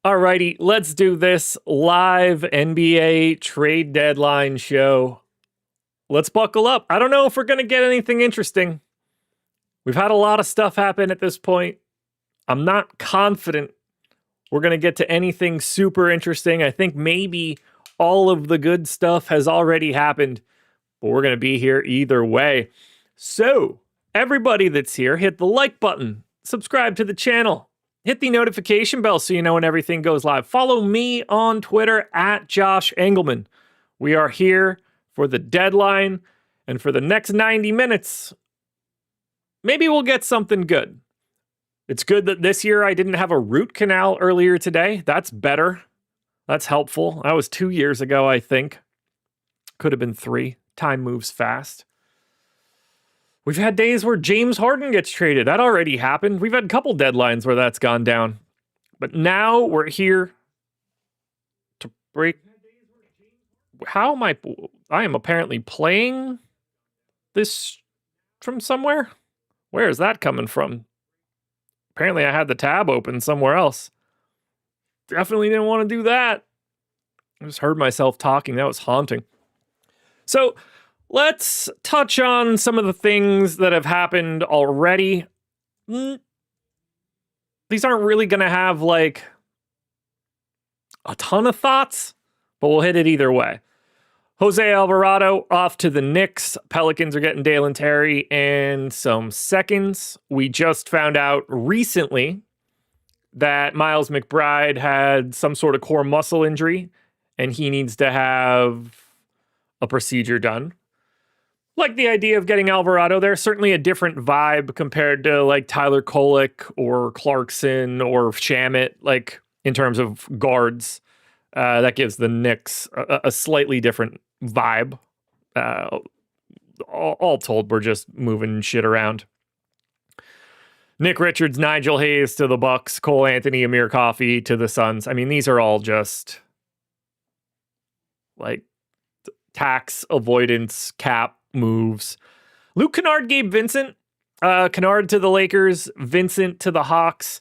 Alrighty, let's do this live NBA trade deadline show. Let's buckle up. I don't know if we're going to get anything interesting. We've had a lot of stuff happen at this point. I'm not confident we're going to get to anything super interesting. I think maybe all of the good stuff has already happened, but we're going to be here either way. So, everybody that's here, hit the like button, subscribe to the channel, hit the notification bell so you know when everything goes live. Follow me on Twitter at Josh Engleman. We are here for the deadline, and for the next 90 minutes, maybe we'll get something good. It's good that this year I didn't have a root canal earlier today. That's better. That's helpful. That was 2 years ago, I think. Could have been 3. Time moves fast. We've had days where James Harden gets traded. That already happened. We've had a couple deadlines where that's gone down. But now we're here to break. How am I am apparently playing this from somewhere? Where is that coming from? Apparently I had the tab open somewhere else. Definitely didn't want to do that. I just heard myself talking. That was haunting. So let's touch on some of the things that have happened already. These aren't really going to have like a ton of thoughts, but we'll hit it either way. Jose Alvarado off to the Knicks. Pelicans are getting Dalen Terry and some seconds. We just found out recently that Miles McBride had some sort of core muscle injury and he needs to have a procedure done. Like the idea of getting Alvarado there, certainly a different vibe compared to like Tyler Kolek or Clarkson or Shamet, like in terms of guards. That gives the Knicks a slightly different vibe. All told, we're just moving shit around. Nick Richards, Nigel Hayes to the Bucks, Cole Anthony, Amir Coffey to the Suns. I mean, these are all just like tax avoidance cap moves. Luke Kennard, Gabe Vincent. Kennard to the Lakers, Vincent to the Hawks.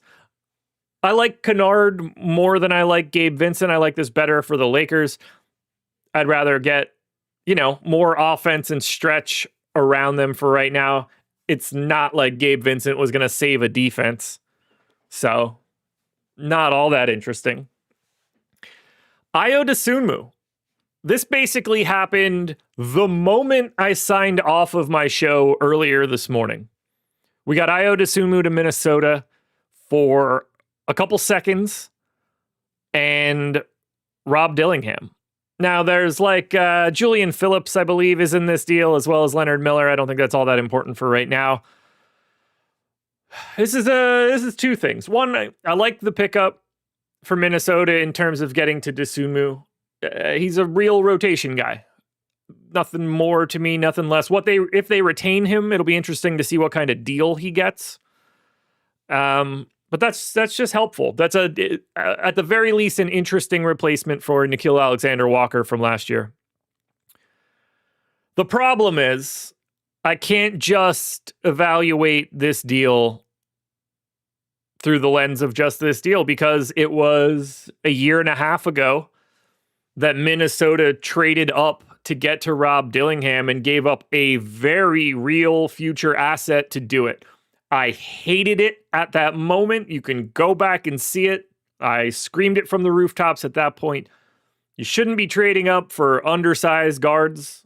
I like Kennard more than I like Gabe Vincent. I like this better for the Lakers. I'd rather get, more offense and stretch around them for right now. It's not like Gabe Vincent was going to save a defense. So, not all that interesting. Dosunmu. This basically happened the moment I signed off of my show earlier this morning. We got Dosunmu to Minnesota for a couple seconds and Rob Dillingham. Now there's like Julian Phillips, I believe, is in this deal, as well as Leonard Miller. I don't think that's all that important for right now. This is two things. One, I like the pickup for Minnesota in terms of getting to Dosunmu. He's a real rotation guy. Nothing more to me, nothing less. If they retain him, it'll be interesting to see what kind of deal he gets. But that's just helpful. That's at the very least an interesting replacement for Nickeil Alexander-Walker from last year. The problem is I can't just evaluate this deal through the lens of just this deal, because it was a year and a half ago that Minnesota traded up to get to Rob Dillingham and gave up a very real future asset to do it. I hated it at that moment. You can go back and see it. I screamed it from the rooftops at that point. You shouldn't be trading up for undersized guards.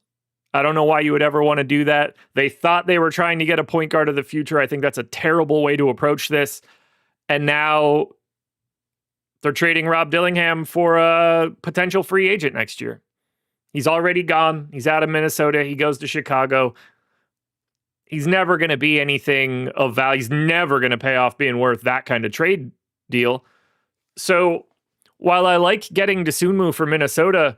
I don't know why you would ever want to do that. They thought they were trying to get a point guard of the future. I think that's a terrible way to approach this. And now they're trading Rob Dillingham for a potential free agent next year. He's already gone. He's out of Minnesota. He goes to Chicago. He's never going to be anything of value. He's never going to pay off being worth that kind of trade deal. So while I like getting Dosunmu for Minnesota,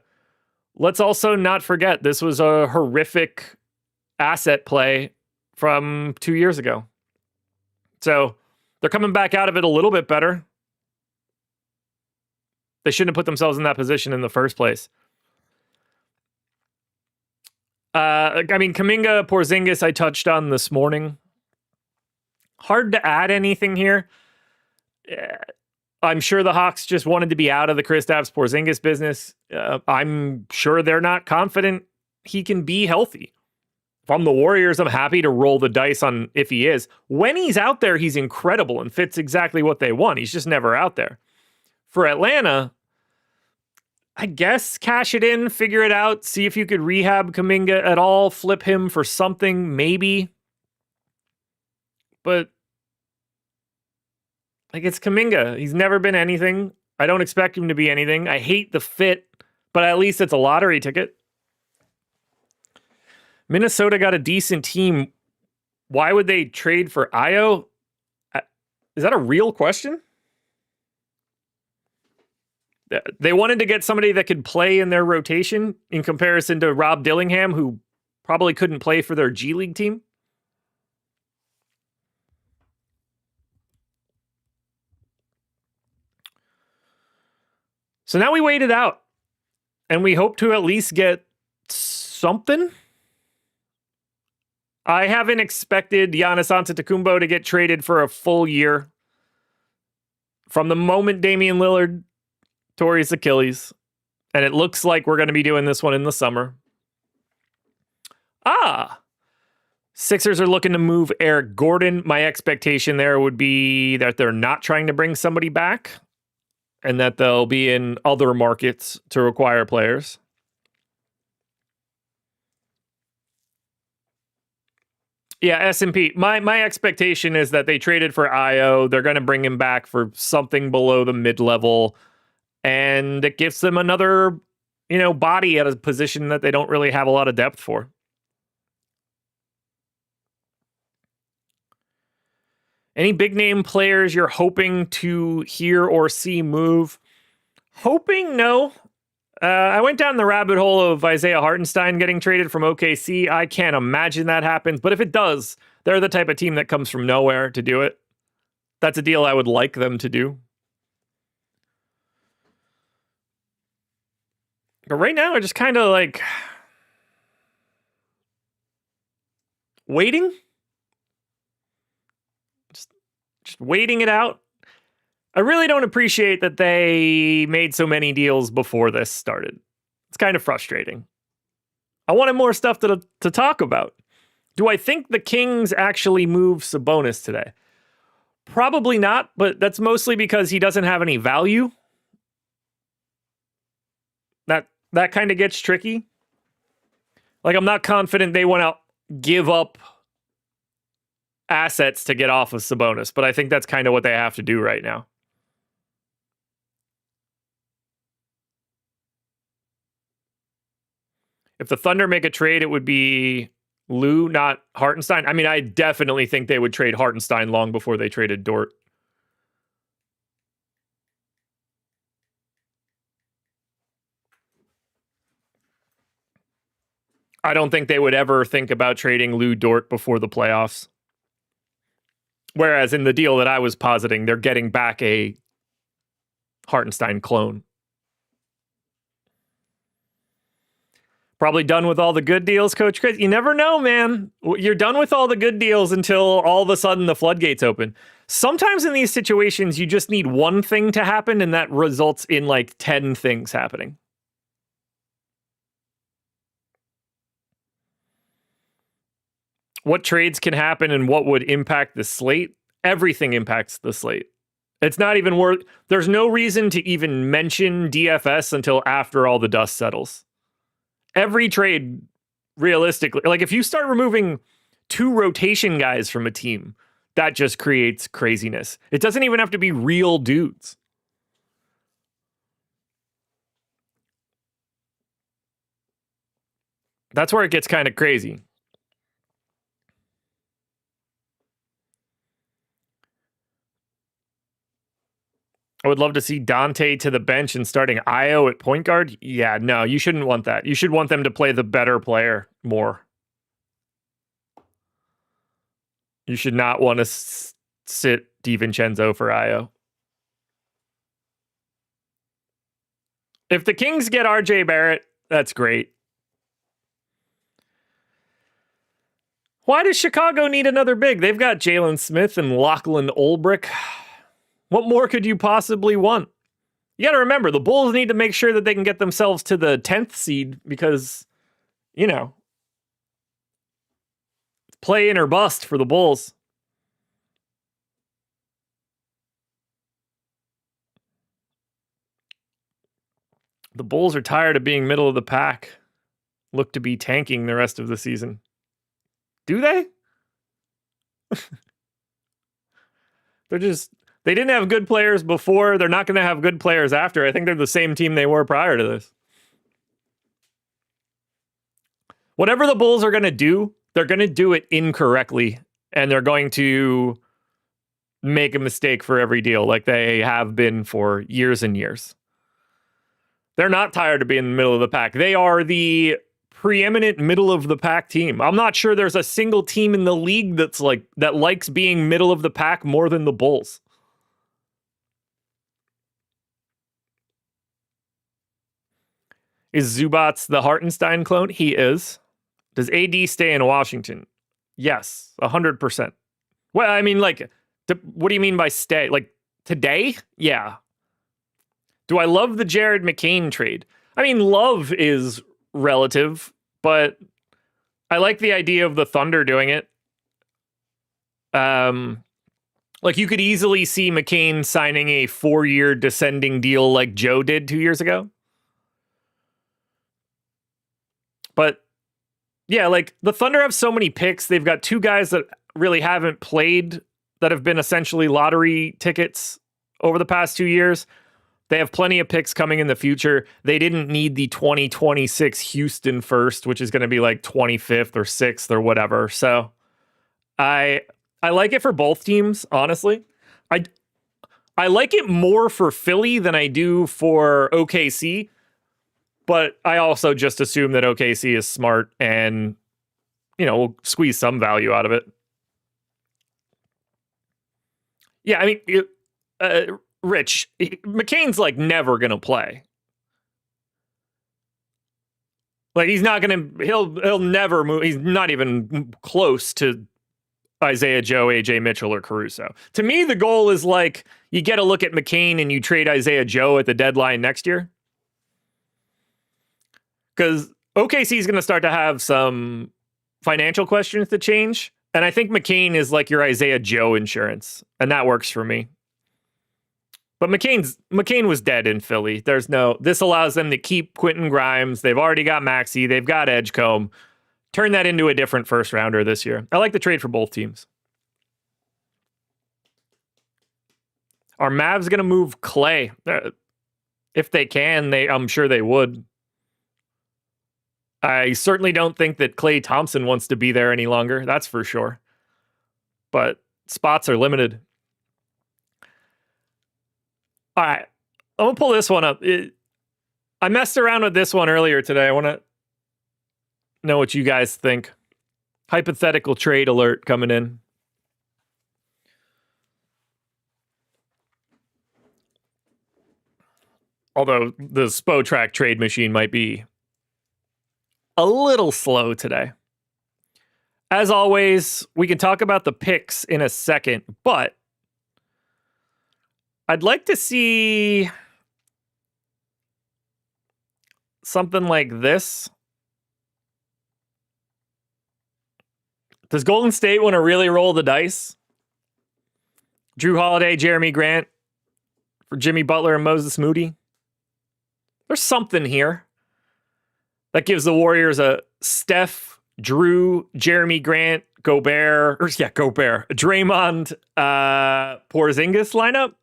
let's also not forget this was a horrific asset play from 2 years ago. So they're coming back out of it a little bit better. They shouldn't have put themselves in that position in the first place. Kuminga, Porzingis, I touched on this morning. Hard to add anything here. I'm sure the Hawks just wanted to be out of the Kristaps Porzingis business. I'm sure they're not confident he can be healthy. If I'm the Warriors, I'm happy to roll the dice on if he is. When he's out there, he's incredible and fits exactly what they want. He's just never out there. For Atlanta, I guess cash it in, figure it out, see if you could rehab Kuminga at all, flip him for something, maybe. But like, it's Kuminga. He's never been anything. I don't expect him to be anything. I hate the fit, but at least it's a lottery ticket. Minnesota got a decent team. Why would they trade for Ayo? Is that a real question? They wanted to get somebody that could play in their rotation in comparison to Rob Dillingham, who probably couldn't play for their G League team. So now we wait it out, and we hope to at least get something. I haven't expected Giannis Antetokounmpo to get traded for a full year. From the moment Damian Lillard tore his Achilles, and it looks like we're going to be doing this one in the summer. Sixers are looking to move Eric Gordon. My expectation there would be that they're not trying to bring somebody back, and that they'll be in other markets to acquire players. Yeah, S&P. My expectation is that they traded for Ayo. They're going to bring him back for something below the mid-level, and it gives them another, body at a position that they don't really have a lot of depth for. Any big name players you're hoping to hear or see move? Hoping, no. I went down the rabbit hole of Isaiah Hartenstein getting traded from OKC. I can't imagine that happens, but if it does, they're the type of team that comes from nowhere to do it. That's a deal I would like them to do. But right now, we're just kind of like waiting. Just waiting it out. I really don't appreciate that they made so many deals before this started. It's kind of frustrating. I wanted more stuff to talk about. Do I think the Kings actually move Sabonis today? Probably not, but that's mostly because he doesn't have any value. That kind of gets tricky. Like, I'm not confident they want to give up assets to get off of Sabonis, but I think that's kind of what they have to do right now. If the Thunder make a trade, it would be Lou, not Hartenstein. I mean, I definitely think they would trade Hartenstein long before they traded Dort. I don't think they would ever think about trading Lou Dort before the playoffs. Whereas in the deal that I was positing, they're getting back a Hartenstein clone. Probably done with all the good deals, Coach Chris. You never know, man. You're done with all the good deals until all of a sudden the floodgates open. Sometimes in these situations, you just need one thing to happen, and that results in like 10 things happening. What trades can happen and what would impact the slate? Everything impacts the slate. It's not even worth... There's no reason to even mention DFS until after all the dust settles. Every trade, realistically... Like, if you start removing 2 rotation guys from a team, that just creates craziness. It doesn't even have to be real dudes. That's where it gets kind of crazy. I would love to see Dante to the bench and starting Ayo at point guard. Yeah, no, you shouldn't want that. You should want them to play the better player more. You should not want to sit DiVincenzo for Ayo. If the Kings get RJ Barrett, that's great. Why does Chicago need another big? They've got Jalen Smith and Lachlan Olbrich. What more could you possibly want? You got to remember, the Bulls need to make sure that they can get themselves to the 10th seed because, you know, play in or bust for the Bulls. The Bulls are tired of being middle of the pack. Look to be tanking the rest of the season. Do they? They didn't have good players before. They're not going to have good players after. I think they're the same team they were prior to this. Whatever the Bulls are going to do, they're going to do it incorrectly. And they're going to make a mistake for every deal like they have been for years and years. They're not tired of being in the middle of the pack. They are the preeminent middle of the pack team. I'm not sure there's a single team in the league that likes being middle of the pack more than the Bulls. Is Zubac the Hartenstein clone? He is. Does AD stay in Washington? Yes, 100%. Well, I mean, what do you mean by stay? Like today? Yeah. Do I love the Jared McCain trade? I mean, love is relative, but I like the idea of the Thunder doing it. You could easily see McCain signing a 4-year descending deal like Joe did 2 years ago. But yeah, the Thunder have so many picks. They've got 2 guys that really haven't played that have been essentially lottery tickets over the past 2 years. They have plenty of picks coming in the future. They didn't need the 2026 Houston first, which is going to be 25th or 6th or whatever. So I like it for both teams, honestly. I like it more for Philly than I do for OKC, but I also just assume that OKC is smart and, will squeeze some value out of it. Yeah, I mean, Rich, McCain's never going to play. He's not going to, he'll never move. He's not even close to Isaiah Joe, AJ Mitchell, or Caruso. To me, the goal is you get a look at McCain and you trade Isaiah Joe at the deadline next year. Because OKC is going to start to have some financial questions to change. And I think McCain is your Isaiah Joe insurance. And that works for me. But McCain was dead in Philly. This allows them to keep Quentin Grimes. They've already got Maxey. They've got Edgecombe. Turn that into a different first rounder this year. I like the trade for both teams. Are Mavs going to move Klay? If they can, I'm sure they would. I certainly don't think that Klay Thompson wants to be there any longer. That's for sure. But spots are limited. All right, I'm going to pull this one up. I messed around with this one earlier today. I want to know what you guys think. Hypothetical trade alert coming in. Although the SpoTrack trade machine might be a little slow today. As always, we can talk about the picks in a second, but I'd like to see something like this. Does Golden State want to really roll the dice? Drew Holiday, Jeremy Grant for Jimmy Butler and Moses Moody? There's something here that gives the Warriors a Steph, Drew, Jeremy Grant, Gobert, Draymond, Porzingis lineup.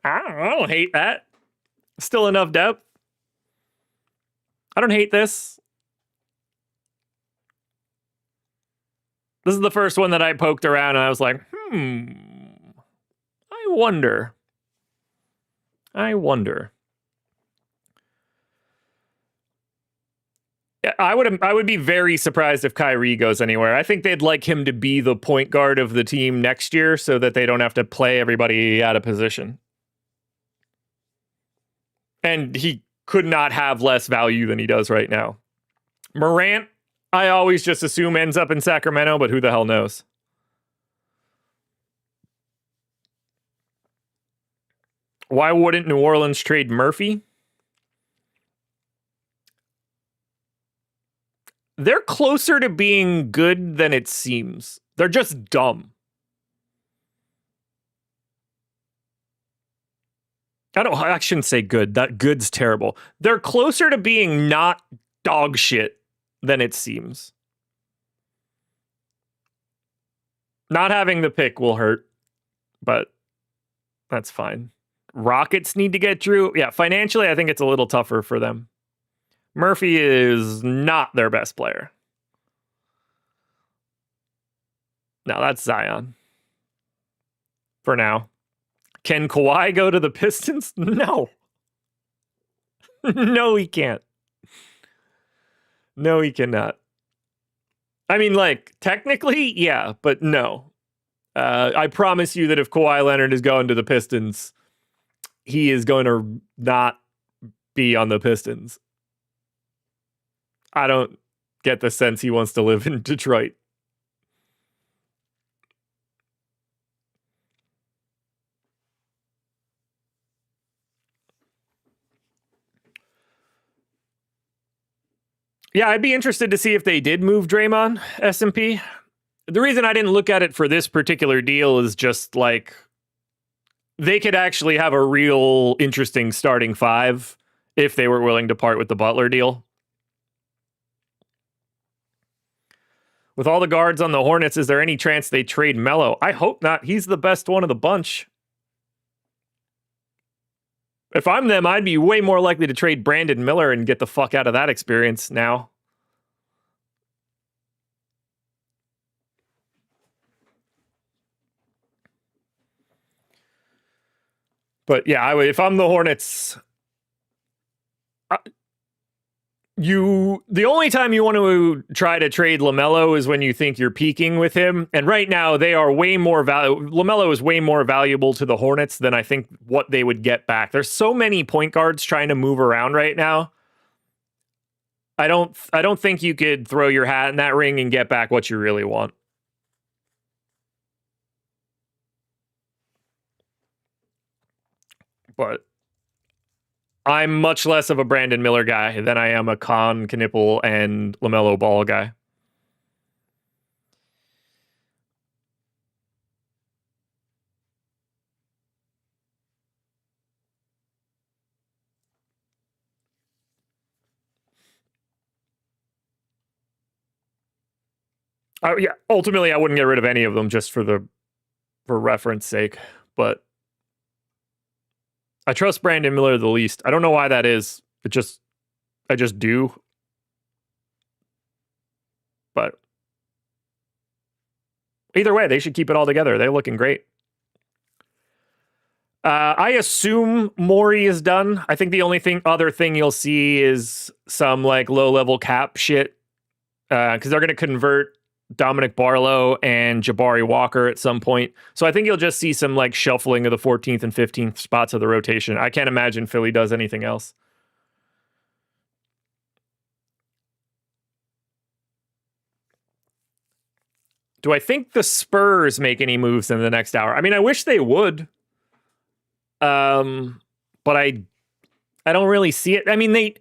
I don't hate that. Still enough depth. I don't hate this. This is the first one that I poked around and I was like, I wonder. I would be very surprised if Kyrie goes anywhere. I think they'd like him to be the point guard of the team next year so that they don't have to play everybody out of position. And he could not have less value than he does right now. Morant, I always just assume ends up in Sacramento, but who the hell knows? Why wouldn't New Orleans trade Murphy? They're closer to being good than it seems. They're just dumb. I shouldn't say good. That good's terrible. They're closer to being not dog shit than it seems. Not having the pick will hurt, but that's fine. Rockets need to get Drew. Yeah, financially, I think it's a little tougher for them. Murphy is not their best player. No, that's Zion. For now. Can Kawhi go to the Pistons? No. No, he can't. No, he cannot. I mean, like, technically, yeah, but no. I promise you that if Kawhi Leonard is going to the Pistons, he is going to not be on the Pistons. I don't get the sense he wants to live in Detroit. Yeah, I'd be interested to see if they did move Draymond, S&P. The reason I didn't look at it for this particular deal is just like they could actually have a real interesting starting five if they were willing to part with the Butler deal. With all the guards on the Hornets, is there any chance they trade Melo? I hope not. He's the best one of the bunch. If I'm them, I'd be way more likely to trade Brandon Miller and get the fuck out of that experience now. But yeah, if I'm the Hornets, the only time you want to try to trade LaMelo is when you think you're peaking with him. And right now they are way more LaMelo is way more valuable to the Hornets than I think what they would get back. There's so many point guards trying to move around right now. I don't think you could throw your hat in that ring and get back what you really want. But I'm much less of a Brandon Miller guy than I am a Con, Knipple, and LaMelo Ball guy. Yeah, ultimately, I wouldn't get rid of any of them just for reference sake, but I trust Brandon Miller the least. I don't know why that is. I just do. But either way, they should keep it all together. They're looking great. I assume Morey is done. I think the only other thing you'll see is some like low-level cap shit because they're going to convert Dominic Barlow and Jabari Walker at some point. So I think you'll just see some like shuffling of the 14th and 15th spots of the rotation. I can't imagine Philly does anything else. Do I think the Spurs make any moves in the next hour? I mean, I wish they would. But I don't really see it. I mean,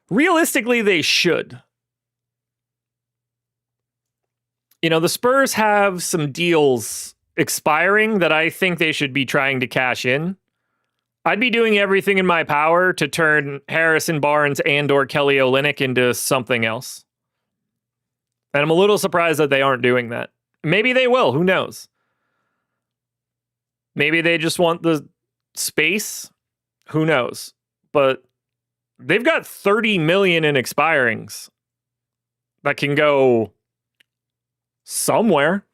realistically they should. You know, the Spurs have some deals expiring that I think they should be trying to cash in. I'd be doing everything in my power to turn Harrison Barnes and or Kelly Olynyk into something else. And I'm a little surprised that they aren't doing that. Maybe they will. Who knows? Maybe they just want the space. Who knows? But they've got 30 million in expirings that can go somewhere.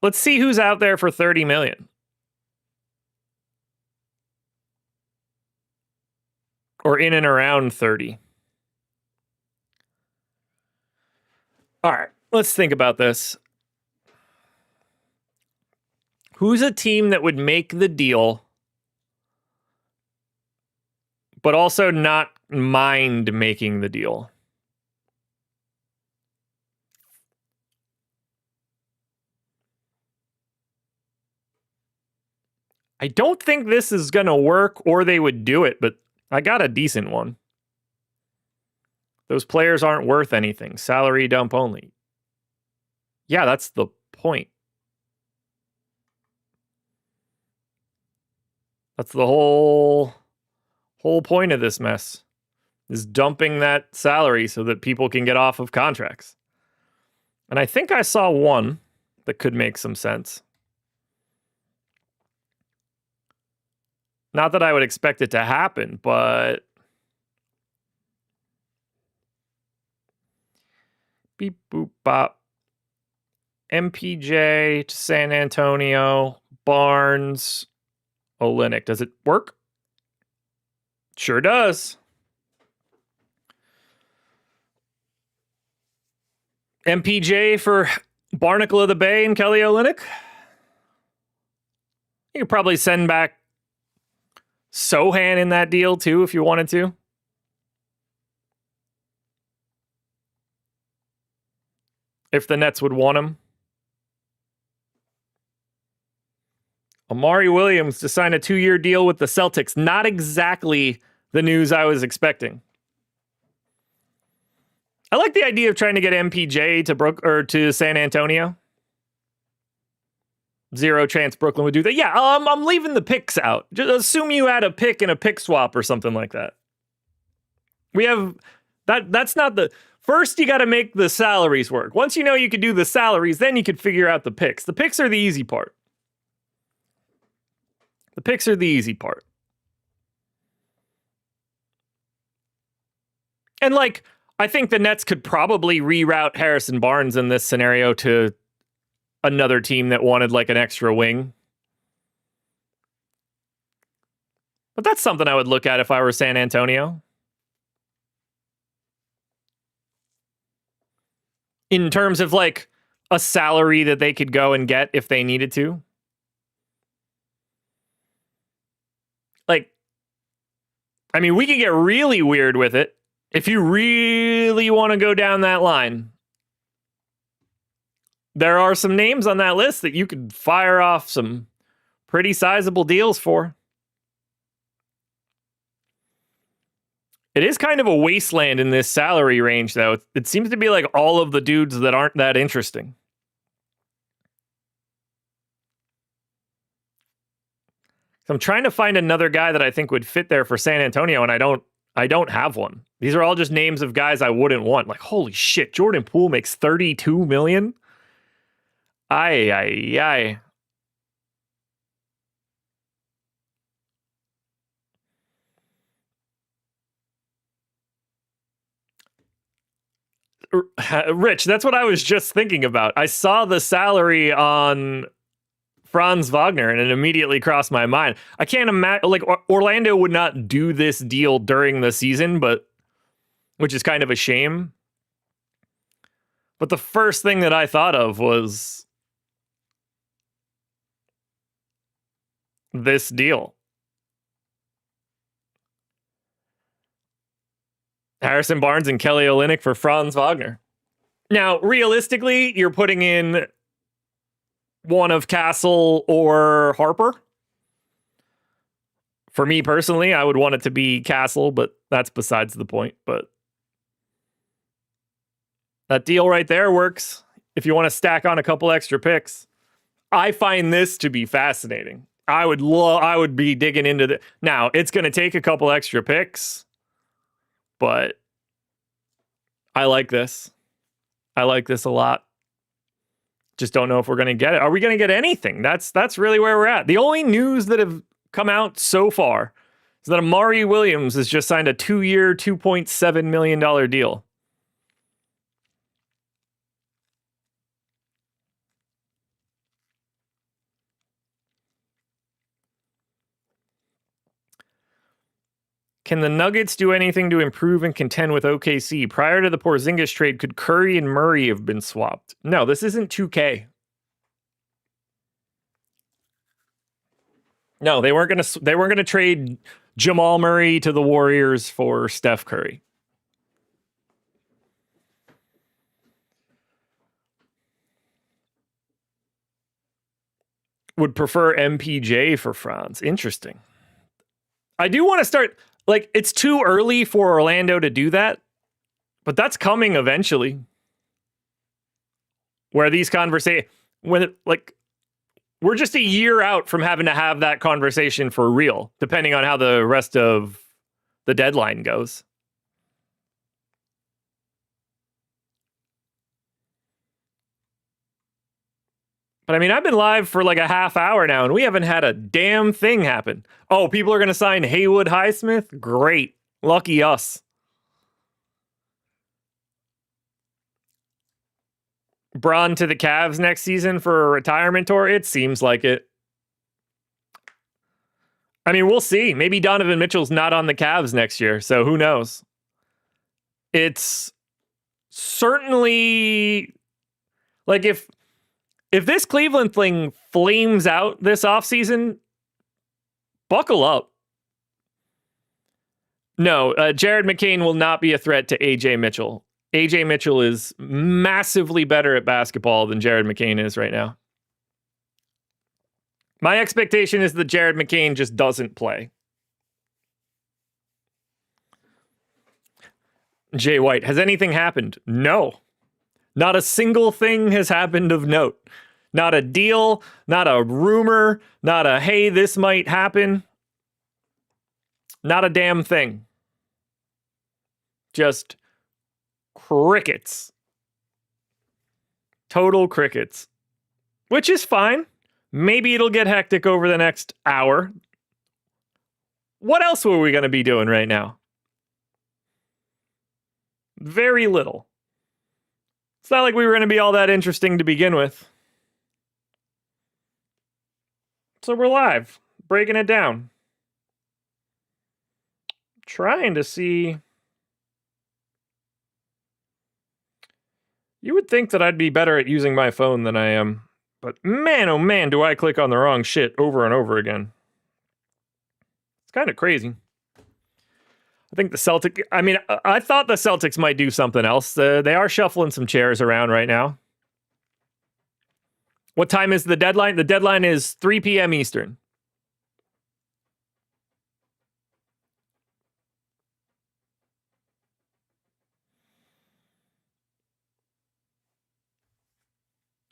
Let's see who's out there for 30 million. Or in and around 30. All right, let's think about this. Who's a team that would make the deal but also not mind making the deal. I don't think this is going to work or they would do it, but I got a decent one. Those players aren't worth anything. Salary dump only. Yeah, that's the point. That's the whole point of this mess, is dumping that salary so that people can get off of contracts. And I think I saw one that could make some sense. Not that I would expect it to happen, but beep boop bop. MPJ to San Antonio, Barnes, Olynyk. Does it work? Sure does. MPJ for Barnacle of the Bay and Kelly Olynyk. You could probably send back Sohan in that deal too if you wanted to. If the Nets would want him. Amari Williams to sign a 2-year deal with the Celtics. Not exactly the news I was expecting. I like the idea of trying to get MPJ to San Antonio. Zero chance Brooklyn would do that. Yeah, I'm leaving the picks out. Just assume you add a pick and a pick swap or something like that. We have that's not the first. You got to make the salaries work. Once you know you could do the salaries, then you could figure out the picks. The picks are the easy part. The picks are the easy part. And like, I think the Nets could probably reroute Harrison Barnes in this scenario to another team that wanted like an extra wing. But that's something I would look at if I were San Antonio. In terms of like a salary that they could go and get if they needed to. Like, I mean, we could get really weird with it. If you really want to go down that line, there are some names on that list that you could fire off some pretty sizable deals for. It is kind of a wasteland in this salary range, though. It seems to be like all of the dudes that aren't that interesting. So I'm trying to find another guy that I think would fit there for San Antonio, and I don't have one. These are all just names of guys I wouldn't want. Like, holy shit, Jordan Poole makes $32 million? Ay. Rich, that's what I was just thinking about. I saw the salary on Franz Wagner and it immediately crossed my mind. I can't imagine, like, Orlando would not do this deal during the season, which is kind of a shame. But the first thing that I thought of was this deal. Harrison Barnes and Kelly Olynyk for Franz Wagner. Now, realistically, you're putting in one of Castle or Harper. For me personally, I would want it to be Castle, but that's besides the point. But that deal right there works if you want to stack on a couple extra picks. I find this to be fascinating. I would be digging into the. Now, it's going to take a couple extra picks, but I like this. I like this a lot. Just don't know if we're going to get it. Are we going to get anything? That's really where we're at. The only news that have come out so far is that Amari Williams has just signed a 2-year, $2.7 million deal. Can the Nuggets do anything to improve and contend with OKC? Prior to the Porzingis trade, could Curry and Murray have been swapped? No, this isn't 2K. No, they weren't going to trade Jamal Murray to the Warriors for Steph Curry. Would prefer MPJ for Franz. Interesting. I do want to start, like, it's too early for Orlando to do that, but that's coming eventually. Where these conversations, we're just a year out from having to have that conversation for real, depending on how the rest of the deadline goes. But I mean, I've been live for like a half hour now, and we haven't had a damn thing happen. Oh, people are going to sign Haywood Highsmith? Great. Lucky us. Braun to the Cavs next season for a retirement tour? It seems like it. I mean, we'll see. Maybe Donovan Mitchell's not on the Cavs next year, so who knows? It's certainly like if this Cleveland thing flames out this offseason, buckle up. No, Jared McCain will not be a threat to AJ Mitchell. AJ Mitchell is massively better at basketball than Jared McCain is right now. My expectation is that Jared McCain just doesn't play. Jay White, has anything happened? No. Not a single thing has happened of note. Not a deal, not a rumor, not a, hey, this might happen. Not a damn thing. Just crickets. Total crickets. Which is fine. Maybe it'll get hectic over the next hour. What else were we going to be doing right now? Very little. It's not like we were going to be all that interesting to begin with. So we're live, breaking it down. Trying to see. You would think that I'd be better at using my phone than I am. But man, oh man, do I click on the wrong shit over and over again. It's kind of crazy. I think the Celtics, I thought the Celtics might do something else. They are shuffling some chairs around right now. What time is the deadline? The deadline is 3 p.m. Eastern.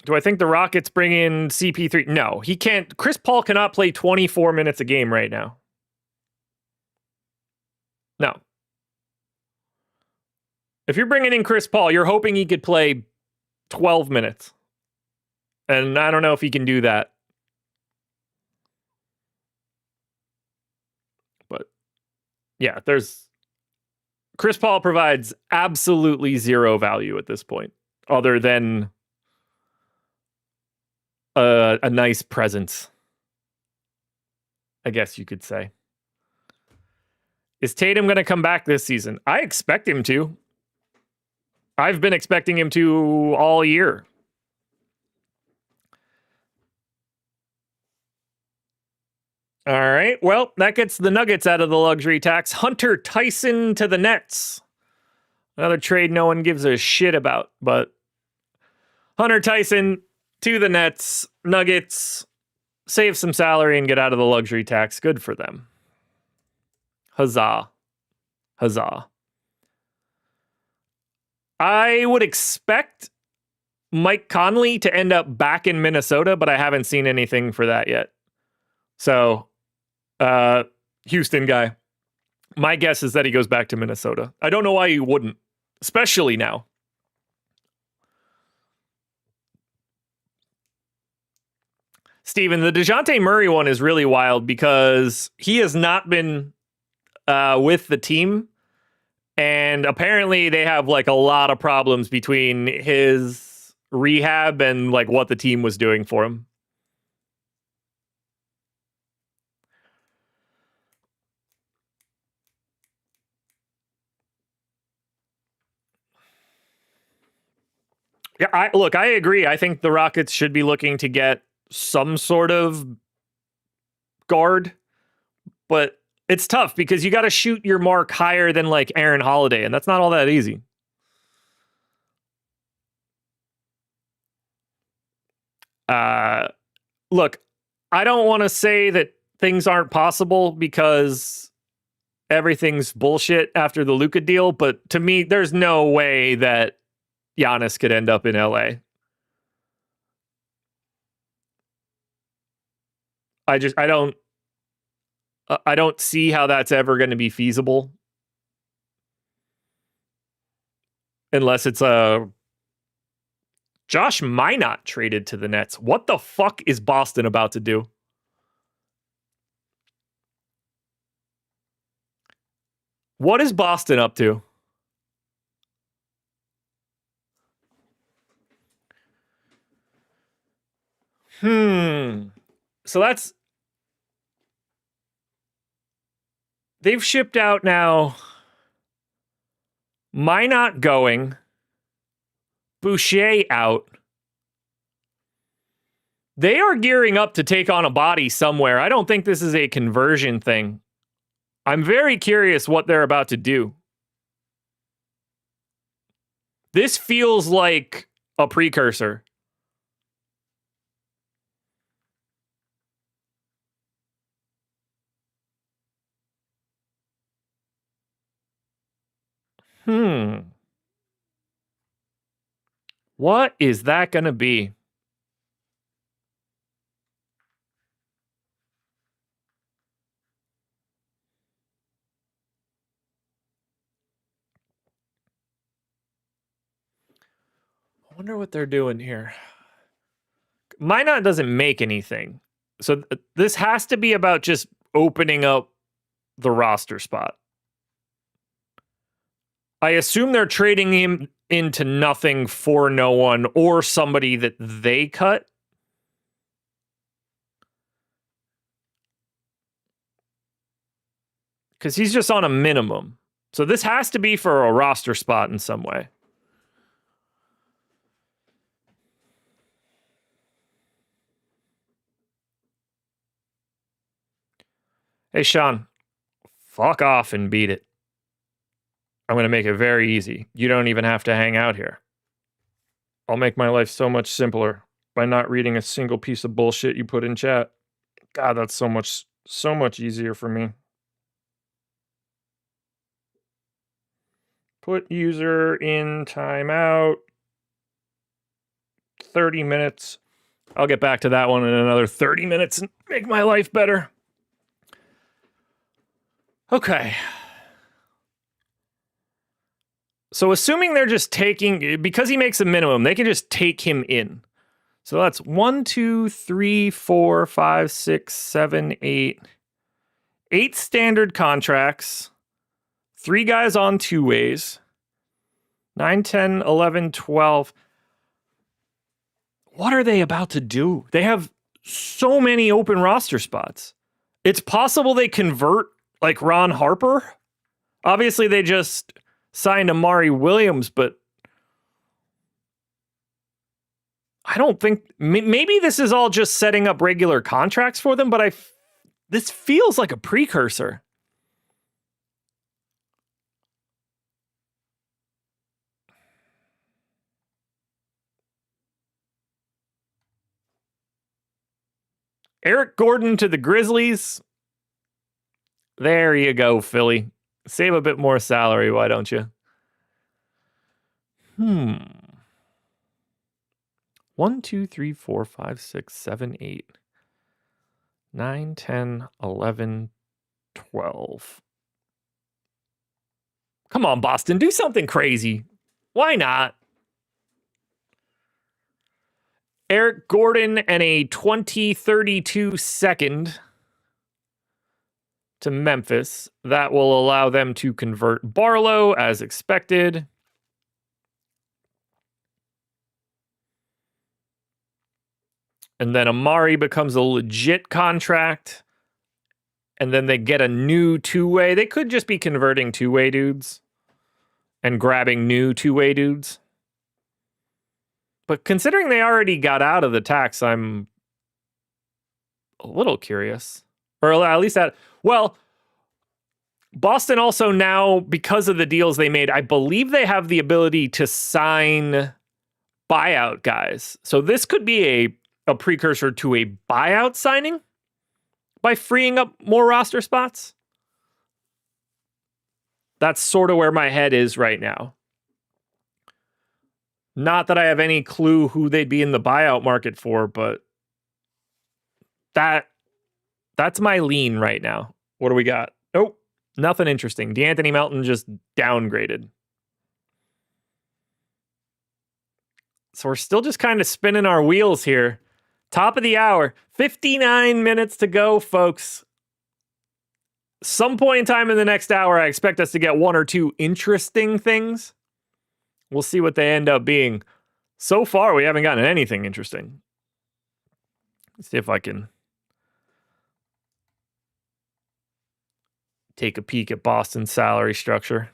Do I think the Rockets bring in CP3? No, he can't. Chris Paul cannot play 24 minutes a game right now. No. If you're bringing in Chris Paul, you're hoping he could play 12 minutes. And I don't know if he can do that. But yeah, Chris Paul provides absolutely zero value at this point, other than a nice presence, I guess you could say. Is Tatum going to come back this season? I expect him to. I've been expecting him to all year. All right. Well, that gets the Nuggets out of the luxury tax. Hunter Tyson to the Nets. Another trade no one gives a shit about, but Hunter Tyson to the Nets. Nuggets save some salary and get out of the luxury tax. Good for them. Huzzah. Huzzah. I would expect Mike Conley to end up back in Minnesota, but I haven't seen anything for that yet. So, Houston guy. My guess is that he goes back to Minnesota. I don't know why he wouldn't, especially now. Steven, the DeJounte Murray one is really wild because he has not been with the team. And apparently they have like a lot of problems between his rehab and like what the team was doing for him. Yeah, I agree. I think the Rockets should be looking to get some sort of guard, but it's tough because you got to shoot your mark higher than like Aaron Holiday, and that's not all that easy. Look, I don't want to say that things aren't possible because everything's bullshit after the Luka deal, but to me, there's no way that Giannis could end up in LA. I don't see how that's ever going to be feasible unless it's a Josh Minot traded to the Nets. What the fuck is Boston about to do? What is Boston up to? So that's... They've shipped out now Minot going, Boucher out. They are gearing up to take on a body somewhere. I don't think this is a conversion thing. I'm very curious what they're about to do. This feels like a precursor. What is that going to be? I wonder what they're doing here. Minot doesn't make anything. So this has to be about just opening up the roster spot. I assume they're trading him into nothing for no one or somebody that they cut. Because he's just on a minimum. So this has to be for a roster spot in some way. Hey, Sean, fuck off and beat it. I'm going to make it very easy. You don't even have to hang out here. I'll make my life so much simpler by not reading a single piece of bullshit you put in chat. God, that's so much easier for me. Put user in timeout. 30 minutes. I'll get back to that one in another 30 minutes and make my life better. Okay. So assuming they're just taking, because he makes a minimum, they can just take him in. So that's 1, 2, 3, 4, 5, 6, 7, 8. 8 standard contracts. 3 guys on 2 ways. 9, 10, 11, 12. What are they about to do? They have so many open roster spots. It's possible they convert like Ron Harper. Obviously, they just signed Amari Williams, but I don't think... Maybe this is all just setting up regular contracts for them, but this feels like a precursor. Eric Gordon to the Grizzlies. There you go, Philly. Save a bit more salary, why don't you? 1, 2, 3, 4, 5, 6, 7, 8. 9, 10, 11, 12. Come on, Boston, do something crazy. Why not? Eric Gordon and a 2032 second to Memphis. That will allow them to convert Barlow as expected. And then Amari becomes a legit contract. And then they get a new 2-way. They could just be converting 2-way dudes and grabbing new 2-way dudes. But considering they already got out of the tax, I'm a little curious. Or at least that... Well, Boston also now, because of the deals they made, I believe they have the ability to sign buyout guys. So this could be a precursor to a buyout signing by freeing up more roster spots. That's sort of where my head is right now. Not that I have any clue who they'd be in the buyout market for, but that's my lean right now. What do we got? Oh, nothing interesting. DeAnthony Melton just downgraded. So we're still just kind of spinning our wheels here. Top of the hour, 59 minutes to go, folks. Some point in time in the next hour, I expect us to get one or two interesting things. We'll see what they end up being. So far, we haven't gotten anything interesting. Let's see if I can take a peek at Boston's salary structure.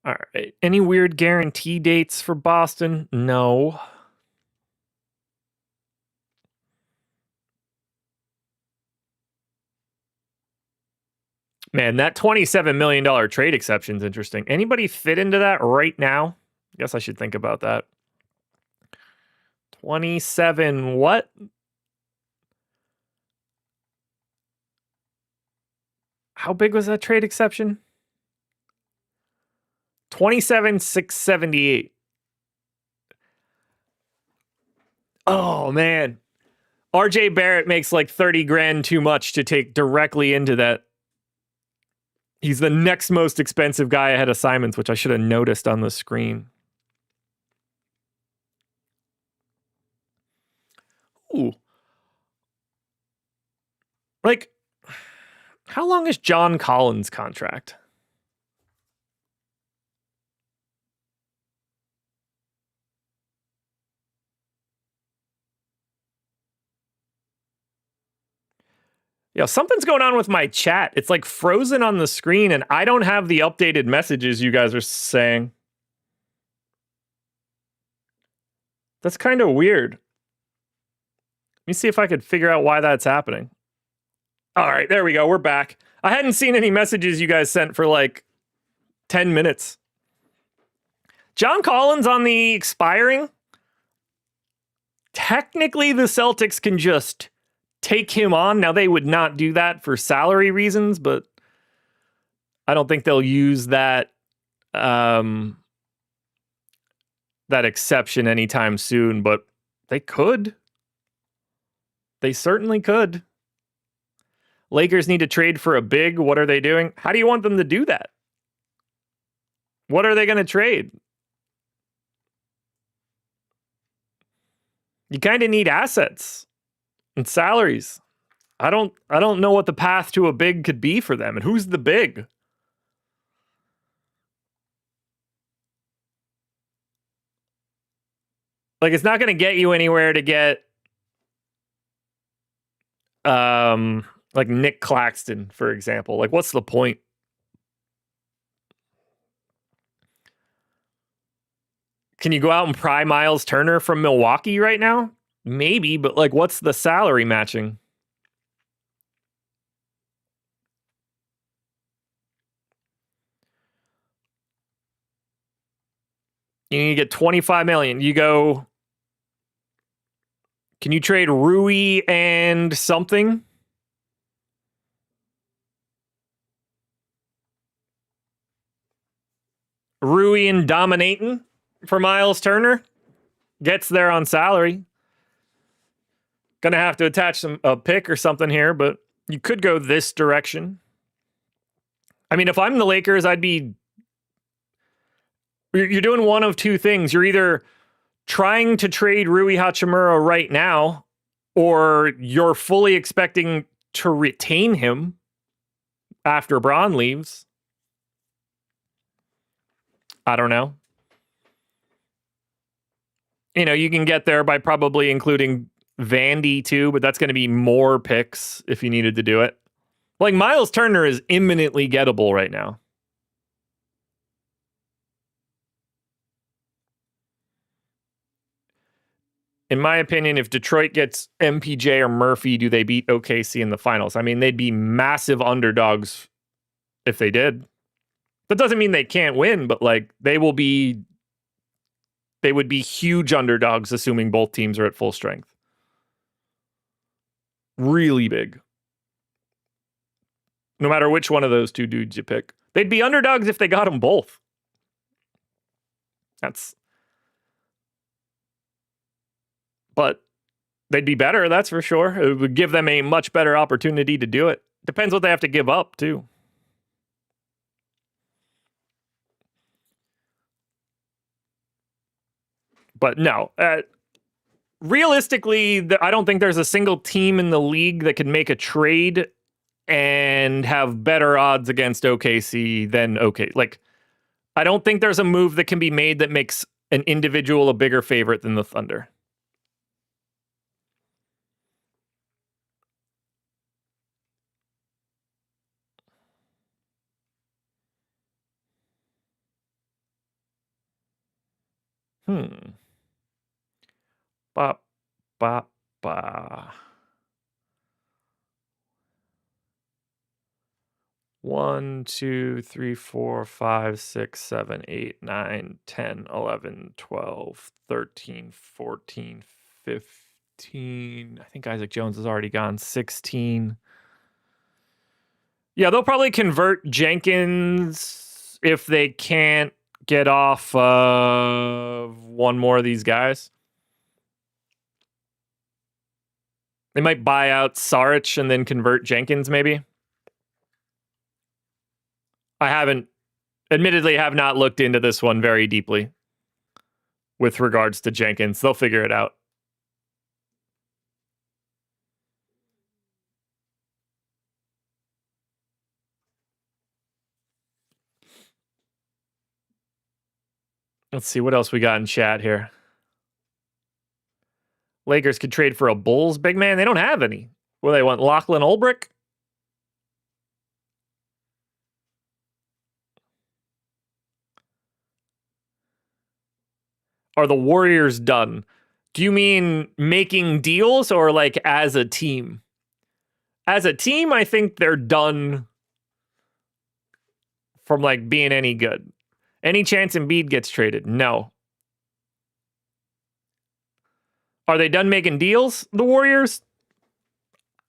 All right. Any weird guarantee dates for Boston? No. Man, that $27 million trade exception is interesting. Anybody fit into that right now? I guess I should think about that. 27 what? How big was that trade exception? 27,678. Oh man. RJ Barrett makes like 30 grand too much to take directly into that. He's the next most expensive guy ahead of Simons, which I should have noticed on the screen. Ooh. Like, how long is John Collins' contract? Yeah, something's going on with my chat. It's like frozen on the screen, and I don't have the updated messages you guys are saying. That's kind of weird. Let me see if I could figure out why that's happening. All right, there we go. We're back. I hadn't seen any messages you guys sent for like 10 minutes. John Collins on the expiring. Technically, the Celtics can just take him on. Now, they would not do that for salary reasons, but I don't think they'll use that that exception anytime soon, but they could. They certainly could. Lakers need to trade for a big. What are they doing? How do you want them to do that? What are they going to trade? You kind of need assets and salaries. I don't know what the path to a big could be for them. And who's the big? Like, it's not going to get you anywhere to get like Nick Claxton, for example. Like, what's the point? Can you go out and pry Miles Turner from Milwaukee right now? Maybe, but like, what's the salary matching? You need to get 25 million. You go, can you trade Rui and something? Rui and dominating for Miles Turner? Gets there on salary. Gonna have to attach a pick or something here, but you could go this direction. I mean, if I'm the Lakers, you're doing one of two things. You're either trying to trade Rui Hachimura right now, or you're fully expecting to retain him after Braun leaves. I don't know. You know, you can get there by probably including Vandy too, but that's going to be more picks if you needed to do it. Like, Miles Turner is imminently gettable right now. In my opinion, if Detroit gets MPJ or Murphy, do they beat OKC in the finals? I mean, they'd be massive underdogs if they did. That doesn't mean they can't win, but like they would be huge underdogs, assuming both teams are at full strength. Really big. No matter which one of those two dudes you pick. They'd be underdogs if they got them both. But they'd be better, that's for sure. It would give them a much better opportunity to do it. Depends what they have to give up, too. But no, realistically, I don't think there's a single team in the league that can make a trade and have better odds against OKC than OK. Like, I don't think there's a move that can be made that makes an individual a bigger favorite than the Thunder. Ba, ba, ba. 1, 2, 3, 4, 5, 6, 7, 8, 9, 10, 11, 12, 13, 14, 15. I think Isaac Jones has already gone. 16. Yeah, they'll probably convert Jenkins if they can't get off of one more of these guys. They might buy out Saric and then convert Jenkins, maybe. Admittedly, have not looked into this one very deeply with regards to Jenkins. They'll figure it out. Let's see what else we got in chat here. Lakers could trade for a Bulls big man. They don't have any. Well, they want Lachlan Ulbrich. Are the Warriors done? Do you mean making deals or like as a team? As a team, I think they're done from like being any good. Any chance Embiid gets traded? No. Are they done making deals, the Warriors?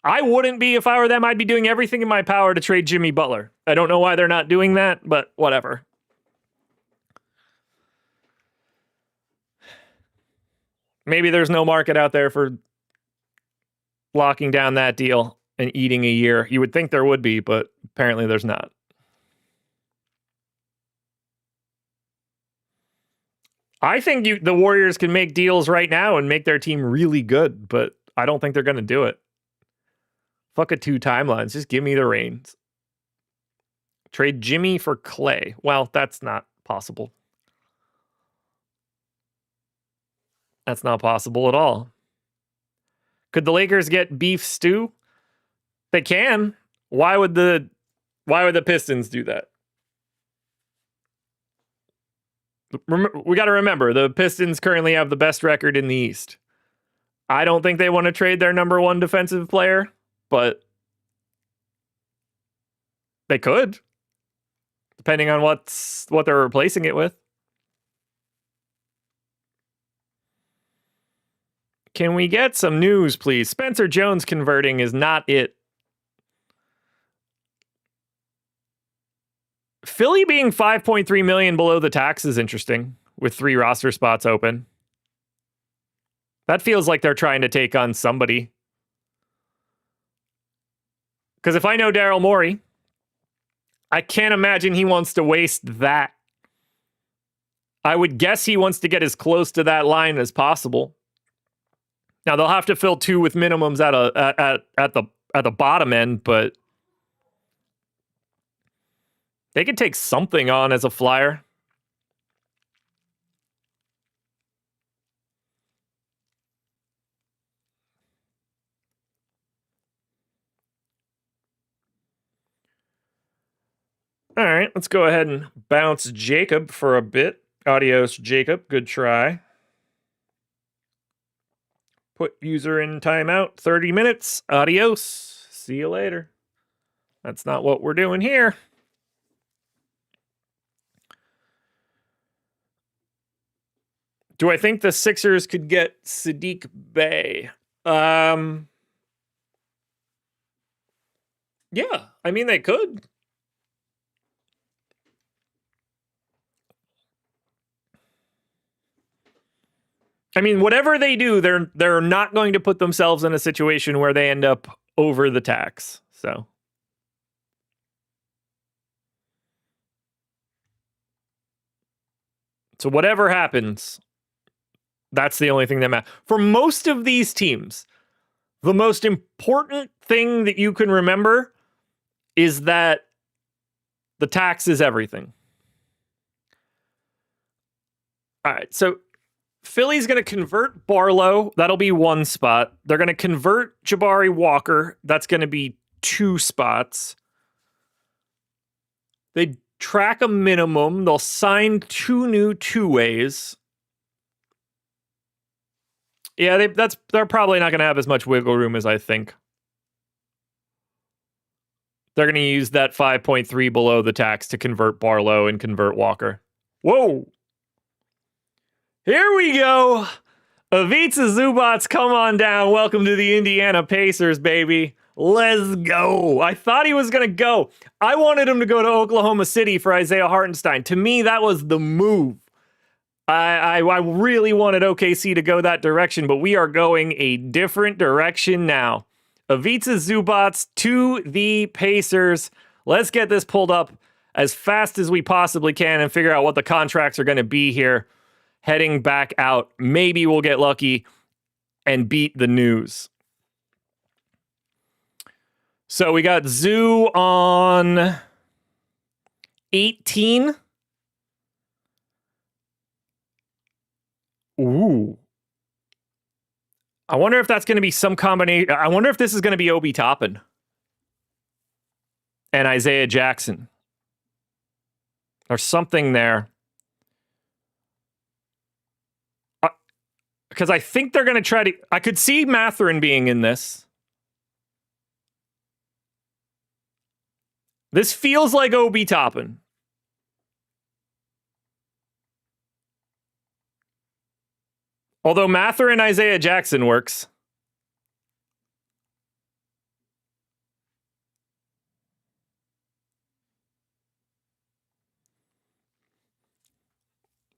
I wouldn't be if I were them. I'd be doing everything in my power to trade Jimmy Butler. I don't know why they're not doing that, but whatever. Maybe there's no market out there for locking down that deal and eating a year. You would think there would be, but apparently there's not. I think the Warriors can make deals right now and make their team really good, but I don't think they're going to do it. Fuck a 2 timelines. Just give me the reins. Trade Jimmy for Klay. Well, that's not possible. That's not possible at all. Could the Lakers get beef stew? They can. Why would the Pistons do that? We got to remember, the Pistons currently have the best record in the East. I don't think they want to trade their number 1 defensive player, but they could, depending on what they're replacing it with. Can we get some news, please? Spencer Jones converting is not it. Philly being 5.3 million below the tax is interesting, with 3 roster spots open. That feels like they're trying to take on somebody. Because if I know Daryl Morey, I can't imagine he wants to waste that. I would guess he wants to get as close to that line as possible. Now they'll have to fill 2 with minimums at the bottom end, but they could take something on as a flyer. All right, let's go ahead and bounce Jacob for a bit. Adios, Jacob. Good try. Put user in timeout. 30 minutes. Adios. See you later. That's not what we're doing here. Do I think the Sixers could get Sadiq Bey? Yeah, I mean, they could. I mean, whatever they do, they're not going to put themselves in a situation where they end up over the tax. So whatever happens, that's the only thing that matters. For most of these teams, the most important thing that you can remember is that the tax is everything. All right, so Philly's going to convert Barlow. That'll be one spot. They're going to convert Jabari Walker. That's going to be 2 spots. They track a minimum. They'll sign 2 new two-ways. Yeah, they're probably not going to have as much wiggle room as I think. They're going to use that 5.3 below the tax to convert Barlow and convert Walker. Whoa! Here we go. Ivica Zubac, come on down. Welcome to the Indiana Pacers, baby. Let's go. I thought he was going to go. I wanted him to go to Oklahoma City for Isaiah Hartenstein. To me, that was the move. I really wanted OKC to go that direction, but we are going a different direction now. Ivica Zubac to the Pacers. Let's get this pulled up as fast as we possibly can and figure out what the contracts are going to be here. Heading back out. Maybe we'll get lucky and beat the news. So we got Zoo on 18. Ooh. I wonder if that's going to be some combination. I wonder if this is going to be Obi Toppin and Isaiah Jackson. There's something there. Because I think they're going to try to... I could see Mathurin being in this. This feels like Obi Toppin. Although Mathurin Isaiah Jackson works.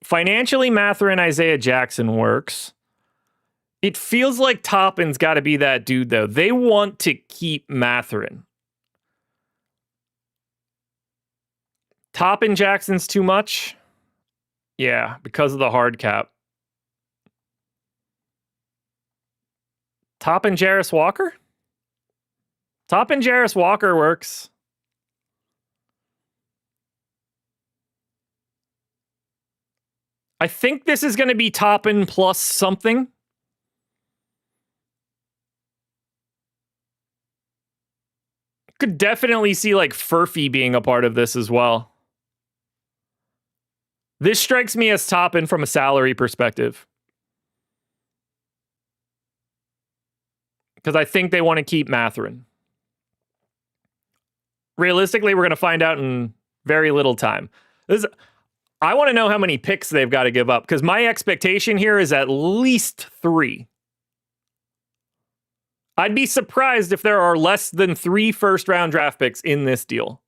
Financially, Mathurin Isaiah Jackson works. It feels like Toppin's got to be that dude, though. They want to keep Mathurin. Toppin Jackson's too much? Yeah, because of the hard cap. Toppin Jarris Walker? Toppin Jarris Walker works. I think this is going to be Toppin plus something. Could definitely see like Furphy being a part of this as well. This strikes me as Toppin from a salary perspective. Because I think they want to keep Mathurin. Realistically, we're going to find out in very little time. I want to know how many picks they've got to give up, because my expectation here is at least 3. I'd be surprised if there are less than 3 first-round draft picks in this deal.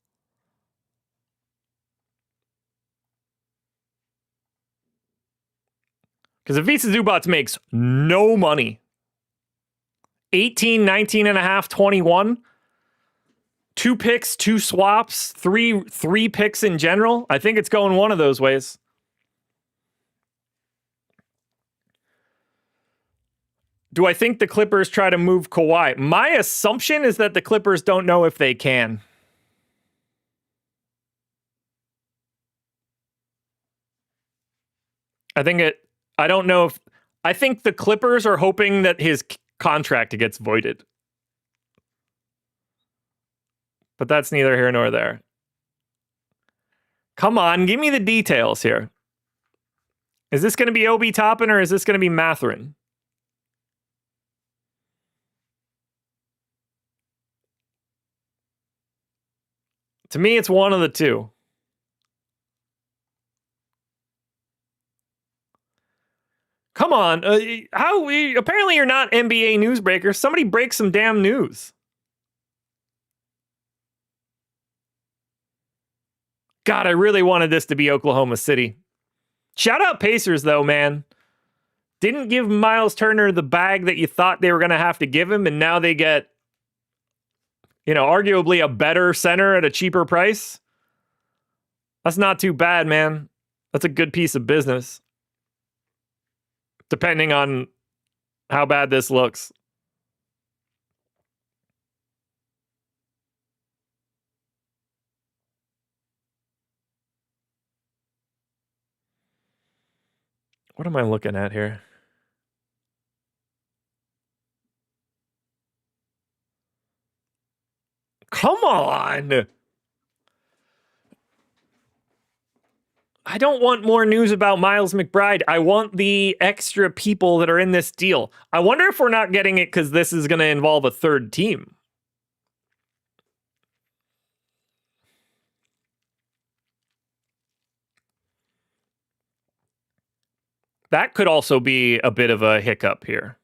Because Ivica Zubac makes no money. 18, 19 and a half, 21. 2 picks, 2 swaps, 3 picks in general. I think it's going one of those ways. Do I think the Clippers try to move Kawhi? My assumption is that the Clippers don't know if they can. I don't know if... I think the Clippers are hoping that his contract gets voided. But that's neither here nor there. Come on, give me the details here. Is this going to be Obi Toppin or is this going to be Mathurin? To me, it's one of the two. Come on. Apparently you're not NBA newsbreakers. Somebody break some damn news. God, I really wanted this to be Oklahoma City. Shout out Pacers, though, man. Didn't give Miles Turner the bag that you thought they were going to have to give him, and now they get, arguably a better center at a cheaper price. That's not too bad, man. That's a good piece of business. Depending on how bad this looks. What am I looking at here? Come on! I don't want more news about Miles McBride. I want the extra people that are in this deal. I wonder if we're not getting it because this is going to involve a third team. That could also be a bit of a hiccup here.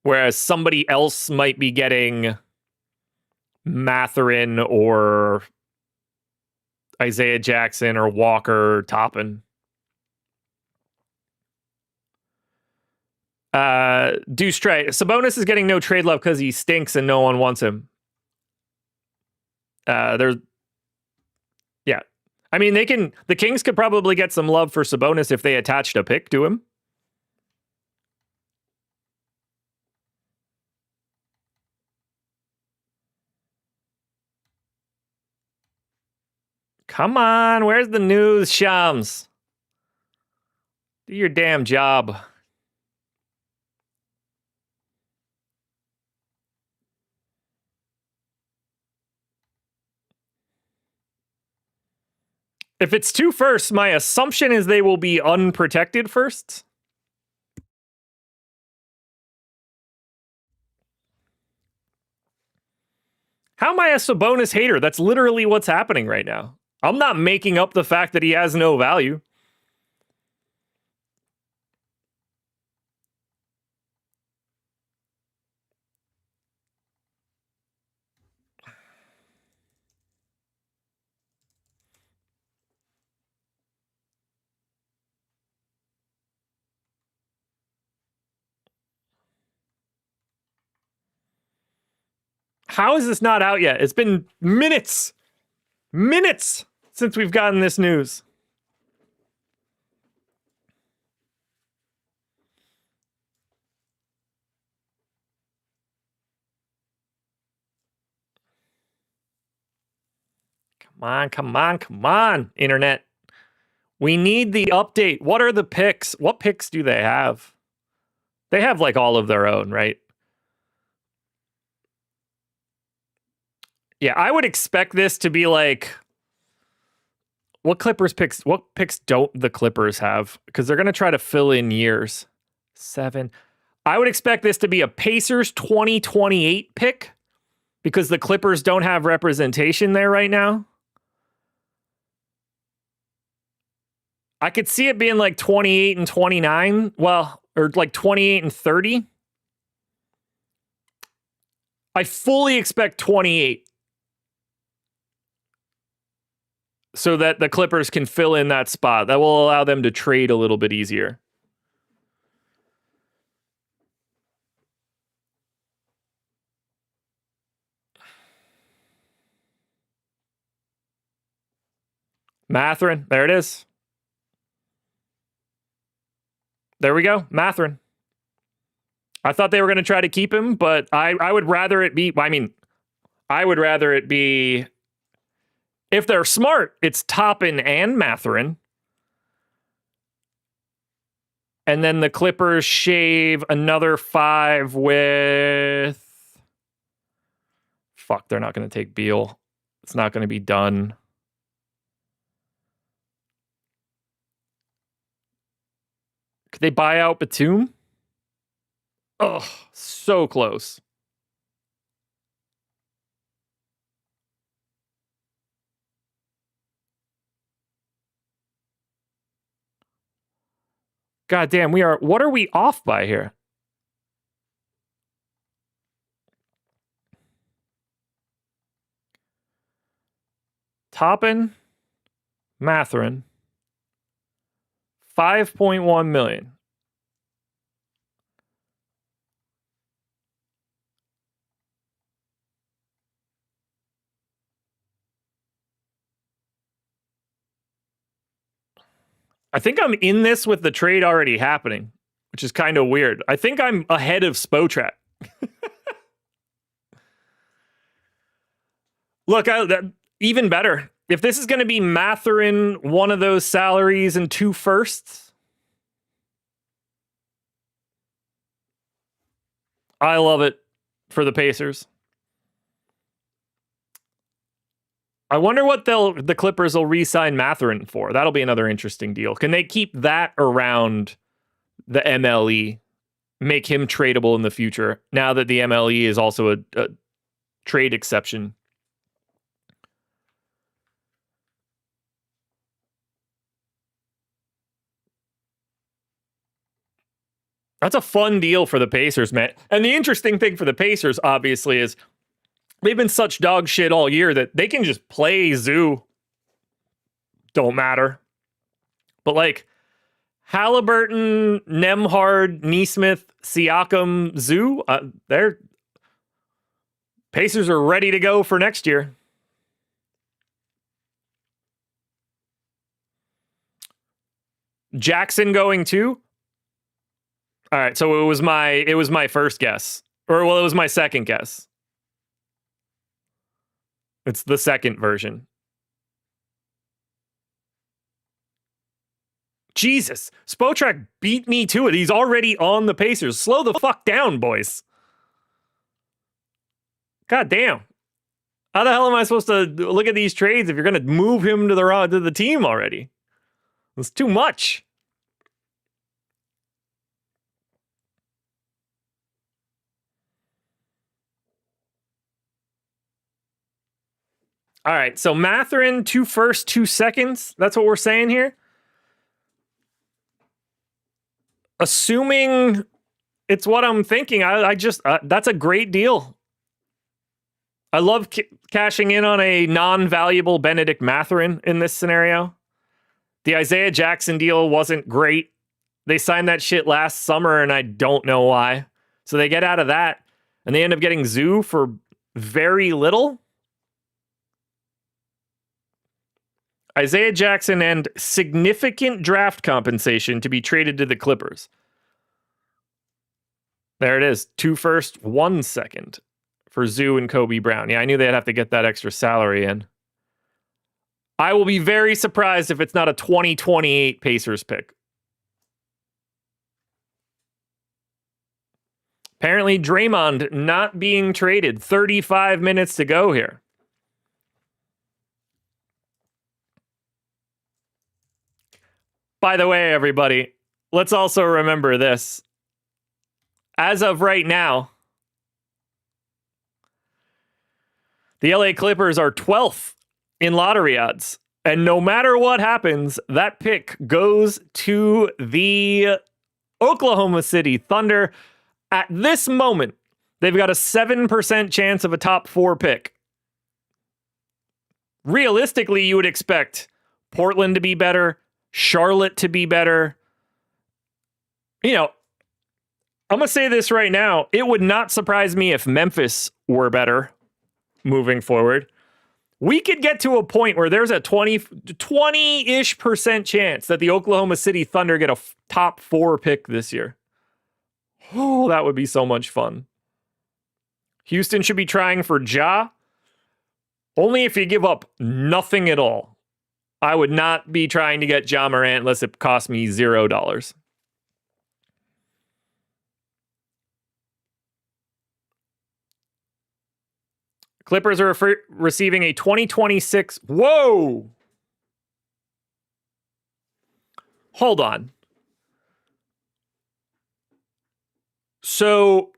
Whereas somebody else might be getting Mathurin or Isaiah Jackson or Walker Toppin. Deuce Trey. Sabonis is getting no trade love because he stinks and no one wants him. Yeah. I mean, the Kings could probably get some love for Sabonis if they attached a pick to him. Come on, where's the news, Shams? Do your damn job. If it's 2 firsts, my assumption is they will be unprotected firsts. How am I a Sabonis hater? That's literally what's happening right now. I'm not making up the fact that he has no value. How is this not out yet? It's been minutes since we've gotten this news. Come on, internet. We need the update. What are the picks? What picks do they have? They have like all of their own, right? Yeah, I would expect this to be like, what picks don't the Clippers have? Because they're going to try to fill in years. 7. I would expect this to be a Pacers 2028 pick because the Clippers don't have representation there right now. I could see it being like 28 and 29. Well, or like 28 and 30. I fully expect 28. So that the Clippers can fill in that spot. That will allow them to trade a little bit easier. Mathurin, there it is. There we go, Mathurin. I thought they were going to try to keep him, but I would rather it be, I would rather it be, if they're smart, it's Toppin and Mathurin. And then the Clippers shave another 5 with... Fuck, they're not going to take Beal. It's not going to be done. Could they buy out Batum? Oh, so close. God damn, what are we off by here? Toppin, Mathurin, 5.1 million. I think I'm in this with the trade already happening, which is kind of weird. I think I'm ahead of Spotrac. Look, even better. If this is going to be Mathurin, one of those salaries and 2 firsts, I love it for the Pacers. I wonder what the Clippers will re-sign Mathurin for. That'll be another interesting deal. Can they keep that around the MLE, make him tradable in the future, now that the MLE is also a trade exception? That's a fun deal for the Pacers, man. And the interesting thing for the Pacers, obviously, is they've been such dog shit all year that they can just play Zoo. Don't matter. But like Halliburton, Nembhard, Nesmith, Siakam, Zoo, they're Pacers are ready to go for next year. Jackson going too? All right, so it was my first guess. Or well, it was my second guess. It's the second version. Jesus, Spotrac beat me to it. He's already on the Pacers. Slow the fuck down, boys. God damn. How the hell am I supposed to look at these trades if you're going to move him to the team already? It's too much. All right, so Mathurin, 2 firsts, 2 seconds. That's what we're saying here. Assuming it's what I'm thinking, I just that's a great deal. I love cashing in on a non-valuable Benedict Mathurin in this scenario. The Isaiah Jackson deal wasn't great. They signed that shit last summer, and I don't know why. So they get out of that, and they end up getting Zoo for very little. Isaiah Jackson and significant draft compensation to be traded to the Clippers. There it is. 2 firsts, 1 second for Zoo and Kobe Brown. Yeah, I knew they'd have to get that extra salary in. I will be very surprised if it's not a 2028 Pacers pick. Apparently, Draymond not being traded. 35 minutes to go here. By the way, everybody, let's also remember this. As of right now, the LA Clippers are 12th in lottery odds. And no matter what happens, that pick goes to the Oklahoma City Thunder. At this moment, they've got a 7% chance of a top 4 pick. Realistically, you would expect Portland to be better, Charlotte to be better. You know, I'm going to say this right now. It would not surprise me if Memphis were better moving forward. We could get to a point where there's a 20-ish% chance that the Oklahoma City Thunder get a top 4 pick this year. Oh, that would be so much fun. Houston should be trying for Ja. Only if you give up nothing at all. I would not be trying to get Ja Morant unless it cost me $0. Clippers are receiving a 2026. Whoa! Hold on. So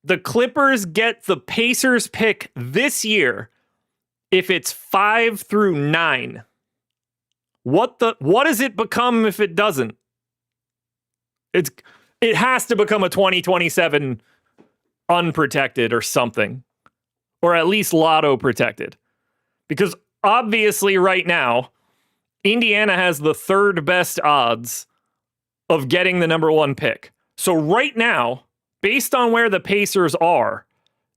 the Clippers get the Pacers pick this year if it's 5 through 9. What does it become if it doesn't? It has to become a 2027 unprotected or something. Or at least lotto protected. Because obviously right now, Indiana has the third best odds of getting the number 1 pick. So right now, based on where the Pacers are,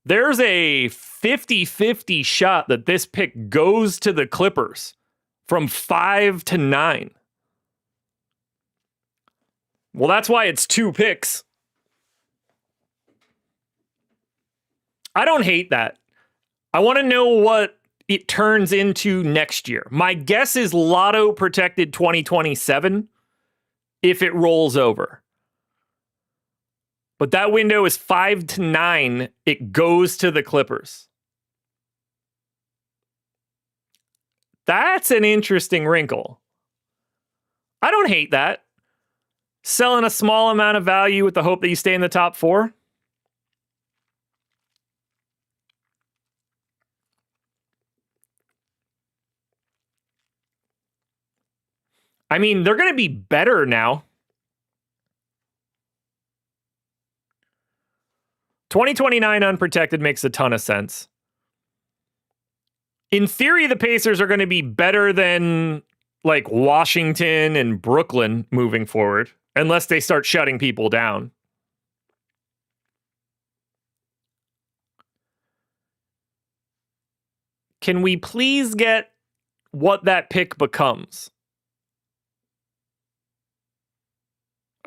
there's a 50-50 shot that this pick goes to the Clippers from 5 to 9. Well, that's why it's 2 picks. I don't hate that. I want to know what it turns into next year. My guess is lotto protected 2027 if it rolls over. But that window is 5 to 9. It goes to the Clippers. That's an interesting wrinkle. I don't hate that. Selling a small amount of value with the hope that you stay in the top 4. I mean, they're going to be better now. 2029 unprotected makes a ton of sense. In theory, the Pacers are going to be better than like Washington and Brooklyn moving forward, unless they start shutting people down. Can we please get what that pick becomes?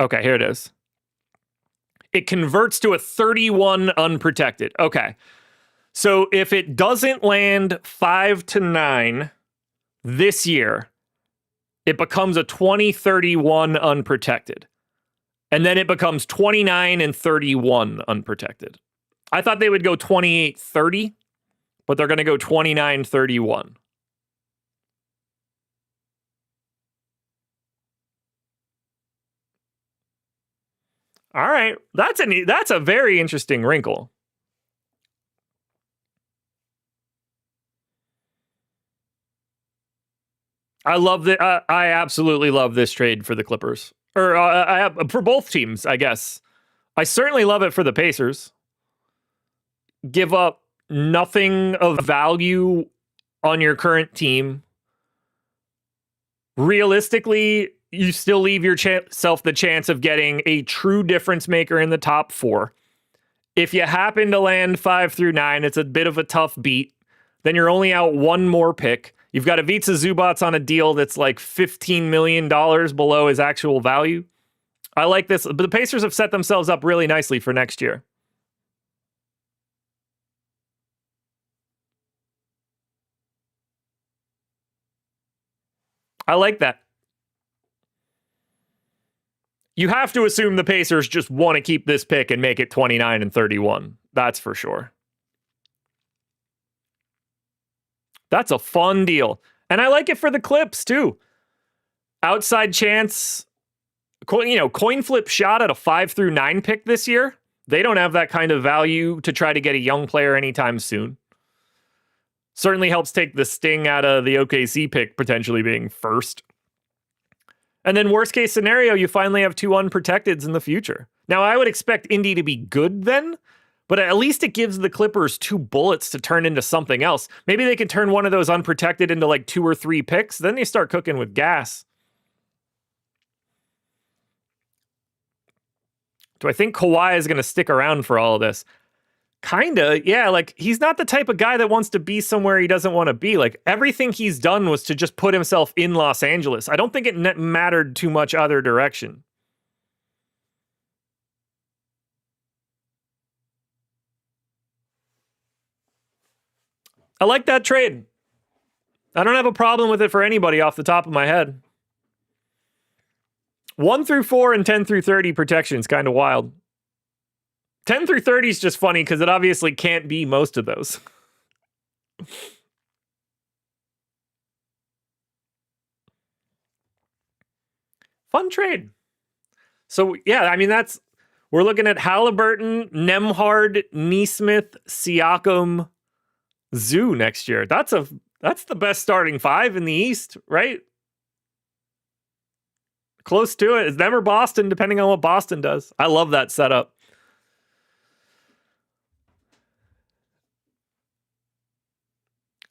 Okay, here it is. It converts to a 31 unprotected. Okay. So if it doesn't land 5 to 9 this year, it becomes a 2031 unprotected. And then it becomes 29 and 31 unprotected. I thought they would go 28-30, but they're going to go 29-31. All right, that's a very interesting wrinkle. I love that. I absolutely love this trade for the Clippers, or I have for both teams, I guess. I certainly love it for the Pacers. Give up nothing of value on your current team. Realistically, you still leave yourself the chance of getting a true difference maker in the top 4. If you happen to land 5 through 9, it's a bit of a tough beat. Then you're only out one more pick. You've got Ivica Zubac on a deal that's like $15 million below his actual value. I like this. But the Pacers have set themselves up really nicely for next year. I like that. You have to assume the Pacers just want to keep this pick and make it 29 and 31. That's for sure. That's a fun deal. And I like it for the Clips, too. Outside chance, coin flip shot at a 5 through 9 pick this year. They don't have that kind of value to try to get a young player anytime soon. Certainly helps take the sting out of the OKC pick potentially being first. And then worst case scenario, you finally have 2 unprotecteds in the future. Now, I would expect Indy to be good then, but at least it gives the Clippers 2 bullets to turn into something else. Maybe they can turn one of those unprotected into like 2 or 3 picks. Then they start cooking with gas. Do I think Kawhi is going to stick around for all of this? Kinda, yeah. Like, he's not the type of guy that wants to be somewhere he doesn't want to be. Like, everything he's done was to just put himself in Los Angeles. I don't think it mattered too much other direction. I like that trade. I don't have a problem with it for anybody off the top of my head. 1 through 4 and 10 through 30 protection is kind of wild. 10 through 30 is just funny because it obviously can't be most of those. Fun trade. So, yeah, I mean, we're looking at Halliburton, Nembhard, Nesmith, Siakam, Zoo next year. That's the best starting five in the East, right? Close to it. It's them or Boston, depending on what Boston does. I love that setup.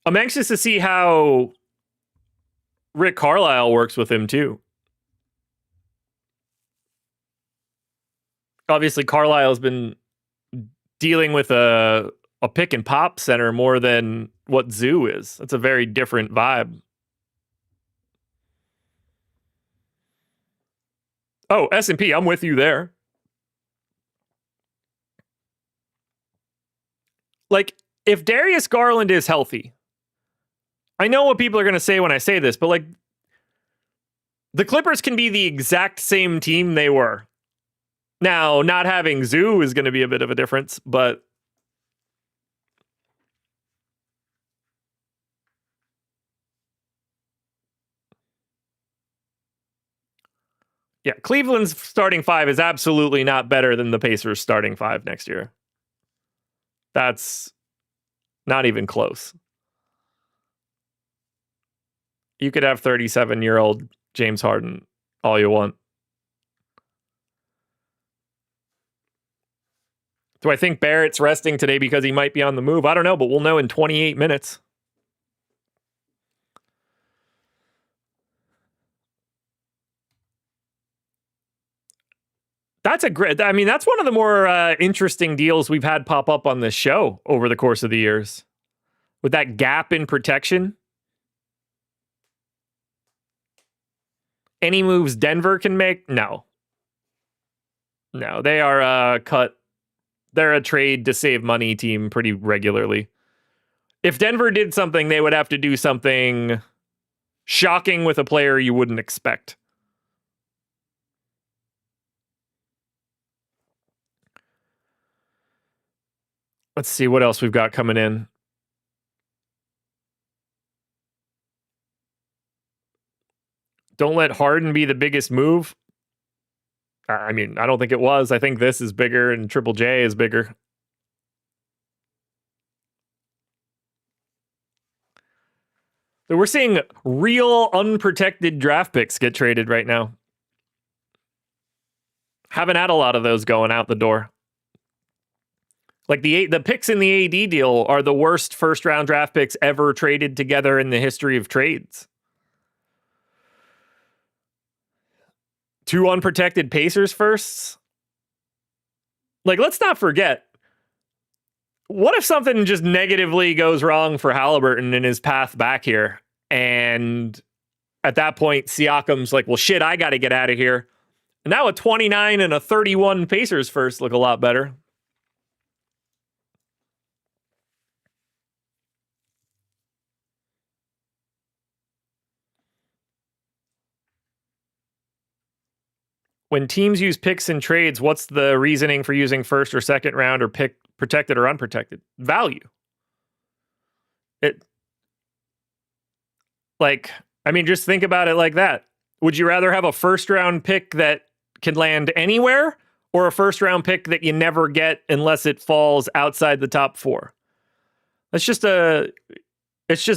I'm anxious to see how Rick Carlisle works with him, too. Obviously, Carlisle's been dealing with a pick and pop center more than what Zoo is. That's a very different vibe. Oh, S&P, I'm with you there. Like, if Darius Garland is healthy, I know what people are going to say when I say this, but like, the Clippers can be the exact same team they were. Now, not having Zoo is going to be a bit of a difference, but yeah, Cleveland's starting five is absolutely not better than the Pacers' starting five next year. That's not even close. You could have 37-year-old James Harden all you want. Do I think Barrett's resting today because he might be on the move? I don't know, but we'll know in 28 minutes. That's that's one of the more interesting deals we've had pop up on this show over the course of the years. With that gap in protection. Any moves Denver can make? No. No, they are cut. They're a trade to save money team pretty regularly. If Denver did something, they would have to do something shocking with a player you wouldn't expect. Let's see what else we've got coming in. Don't let Harden be the biggest move. I mean, I don't think it was. I think this is bigger and Triple J is bigger. We're seeing real unprotected draft picks get traded right now. Haven't had a lot of those going out the door. Like the picks in the AD deal are the worst first round draft picks ever traded together in the history of trades. 2 unprotected Pacers firsts. Like, let's not forget. What if something just negatively goes wrong for Halliburton in his path back here? And at that point, Siakam's like, well, shit, I got to get out of here. And now a 29 and a 31 Pacers first look a lot better. When teams use picks in trades, what's the reasoning for using first or second round or pick protected or unprotected? Value. Just think about it like that. Would you rather have a first round pick that can land anywhere or a first round pick that you never get unless it falls outside the top 4? It's just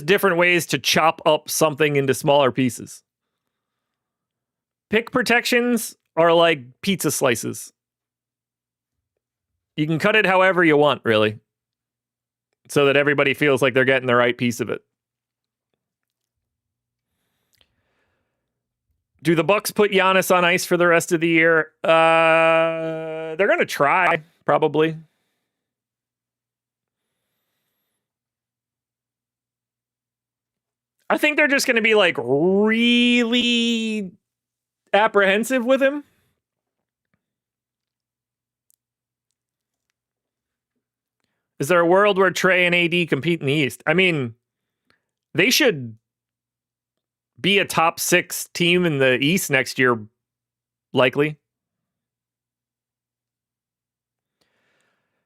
different ways to chop up something into smaller pieces. Pick protections are like pizza slices. You can cut it however you want, really, so that everybody feels like they're getting the right piece of it. Do the Bucks put Giannis on ice for the rest of the year? They're going to try, probably. I think they're just going to be like really apprehensive with him. Is there a world where Trey and AD compete in the East? I mean, they should be a top 6 team in the East next year, likely.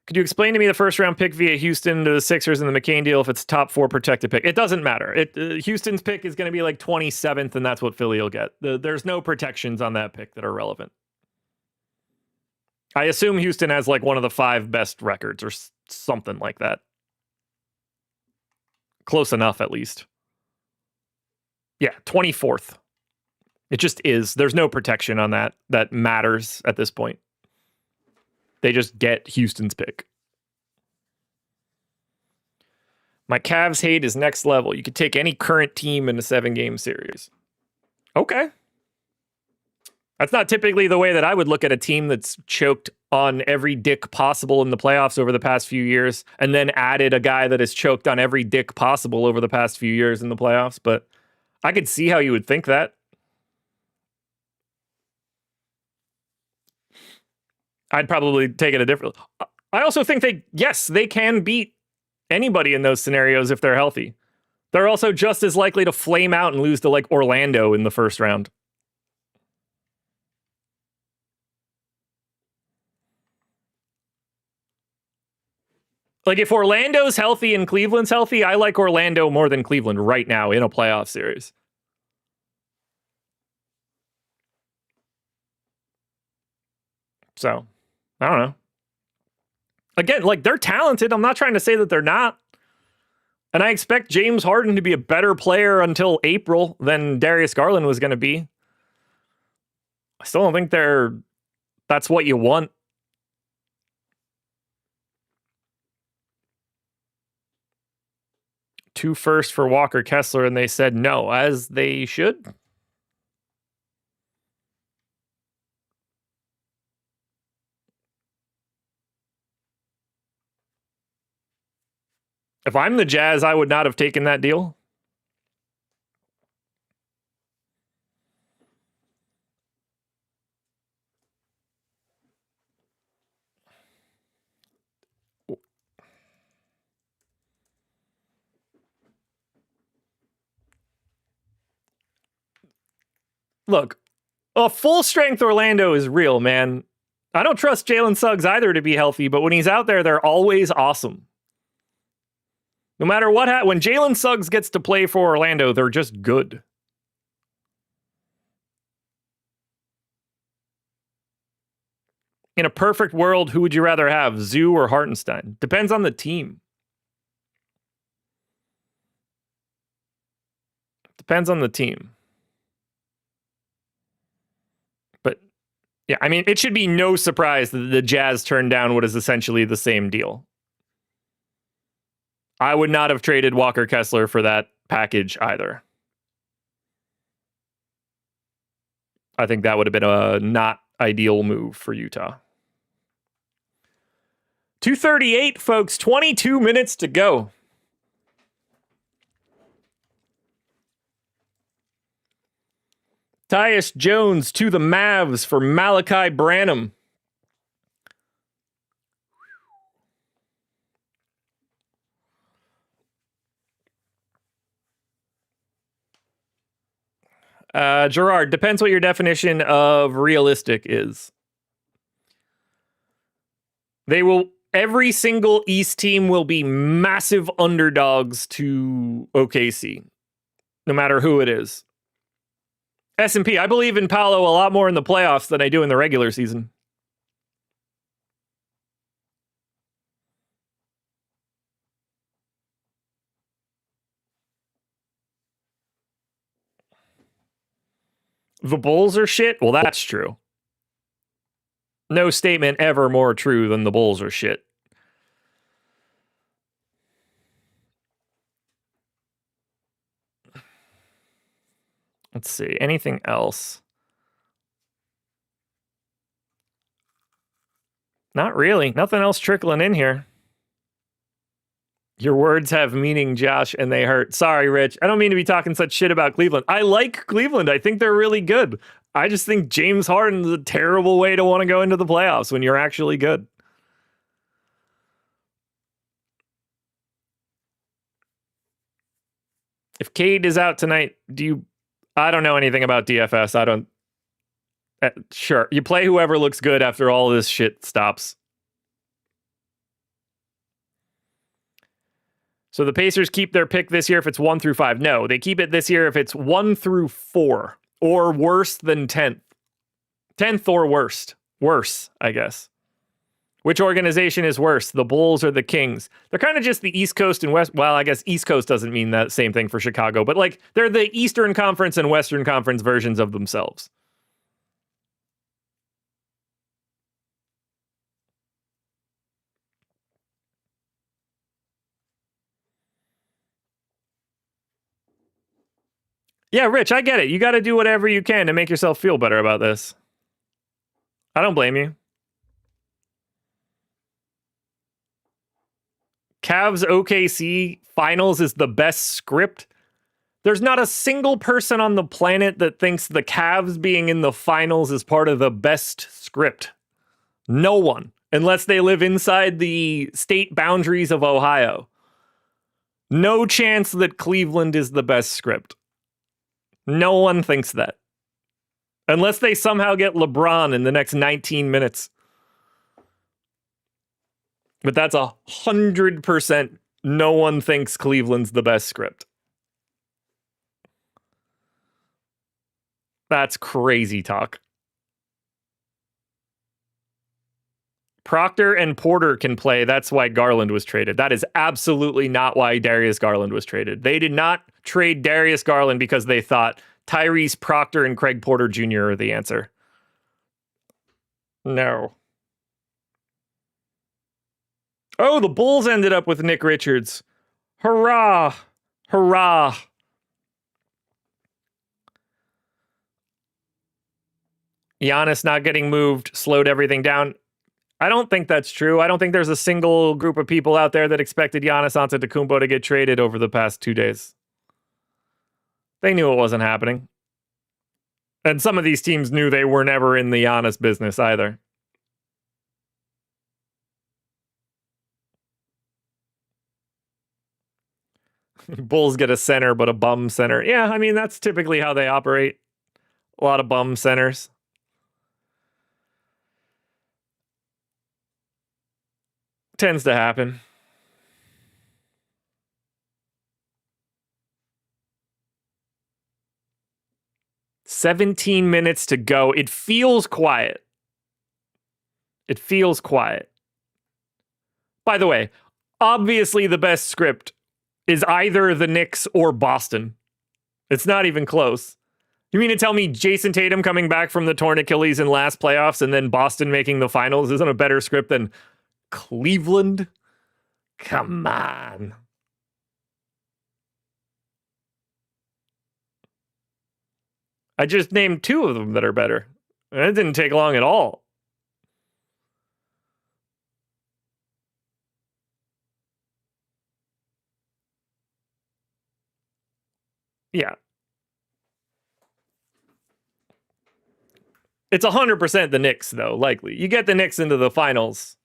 Could you explain to me the first round pick via Houston to the Sixers and the McCain deal if it's top 4 protected pick? It doesn't matter. Houston's pick is going to be like 27th, and that's what Philly will get. There's no protections on that pick that are relevant. I assume Houston has like one of the 5 best records or something like that. Close enough, at least. Yeah, 24th. It just is. There's no protection on that matters at this point. They just get Houston's pick. My Cavs hate is next level. You could take any current team in a 7-game series. Okay. That's not typically the way that I would look at a team that's choked on every dick possible in the playoffs over the past few years, and then added a guy that has choked on every dick possible over the past few years in the playoffs. But I could see how you would think that. I'd probably take it a different. I also think they can beat anybody in those scenarios if they're healthy. They're also just as likely to flame out and lose to like Orlando in the first round. Like if Orlando's healthy and Cleveland's healthy, I like Orlando more than Cleveland right now in a playoff series. So, I don't know. Again, like they're talented. I'm not trying to say that they're not. And I expect James Harden to be a better player until April than Darius Garland was going to be. I still don't think that's what you want. Two first for Walker Kessler, and they said no, as they should. If I'm the Jazz, I would not have taken that deal. Look, a full strength Orlando is real, man. I don't trust Jalen Suggs either to be healthy, but when he's out there, they're always awesome. No matter what, when Jalen Suggs gets to play for Orlando, they're just good. In a perfect world, who would you rather have, Zoo or Hartenstein? Depends on the team. Depends on the team. But, yeah, I mean, it should be no surprise that the Jazz turned down what is essentially the same deal. I would not have traded Walker Kessler for that package either. I think that would have been a not ideal move for Utah. 2:38, folks. 22 minutes to go. Tyus Jones to the Mavs for Malachi Branham. Gerard, depends what your definition of realistic is. Every single East team will be massive underdogs to OKC, no matter who it is. S&P, I believe in Paolo a lot more in the playoffs than I do in the regular season. The Bulls are shit? Well, that's true. No statement ever more true than the Bulls are shit. Let's see. Anything else? Not really. Nothing else trickling in here. Your words have meaning, Josh, and they hurt. Sorry, Rich. I don't mean to be talking such shit about Cleveland. I like Cleveland. I think they're really good. I just think James Harden is a terrible way to want to go into the playoffs when you're actually good. If Cade is out tonight, I don't know anything about DFS. Sure. You play whoever looks good after all this shit stops. So the Pacers keep their pick this year if it's 1 through 5. No, they keep it this year if it's 1 through 4 or worse than 10th. 10th or worst. Worse, I guess. Which organization is worse, the Bulls or the Kings? They're kind of just the East Coast and West. Well, I guess East Coast doesn't mean that same thing for Chicago, but like they're the Eastern Conference and Western Conference versions of themselves. Yeah, Rich, I get it. You got to do whatever you can to make yourself feel better about this. I don't blame you. Cavs OKC finals is the best script. There's not a single person on the planet that thinks the Cavs being in the finals is part of the best script. No one, unless they live inside the state boundaries of Ohio. No chance that Cleveland is the best script. No one thinks that. Unless they somehow get LeBron in the next 19 minutes. But that's 100% no one thinks Cleveland's the best script. That's crazy talk. Proctor and Porter can play. That's why Garland was traded. That is absolutely not why Darius Garland was traded. They did not trade Darius Garland because they thought Tyrese Proctor and Craig Porter Jr. are the answer. No. Oh, the Bulls ended up with Nick Richards. Hurrah! Hurrah! Giannis not getting moved slowed everything down. I don't think that's true. I don't think there's a single group of people out there that expected Giannis Antetokounmpo to get traded over the past 2 days. They knew it wasn't happening. And some of these teams knew they were never in the Giannis business either. Bulls get a center, but a bum center. Yeah, I mean, that's typically how they operate. A lot of bum centers. Tends to happen. "17 minutes to go. It feels quiet. It feels quiet. By the way, obviously the best script is either the Knicks or Boston. It's not even close. You mean to tell me Jason Tatum coming back from the torn Achilles in last playoffs and then Boston making the finals isn't a better script than Cleveland? Come on. I just named 2 of them that are better. And it didn't take long at all. Yeah. It's 100% the Knicks, though, likely. You get the Knicks into the finals.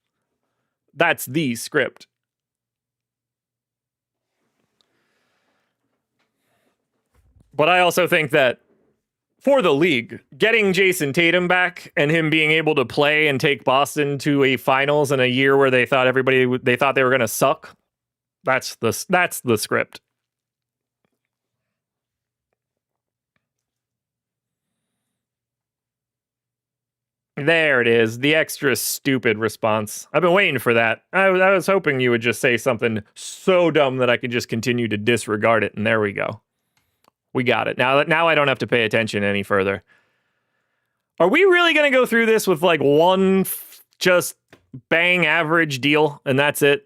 That's the script. But I also think that for the league, getting Jason Tatum back and him being able to play and take Boston to a finals in a year where they thought they were going to suck, that's the script. There it is. The extra stupid response. I've been waiting for that. I was hoping you would just say something so dumb that I could just continue to disregard it. And there we go. We got it. Now I don't have to pay attention any further. Are we really going to go through this with like one just bang average deal and that's it?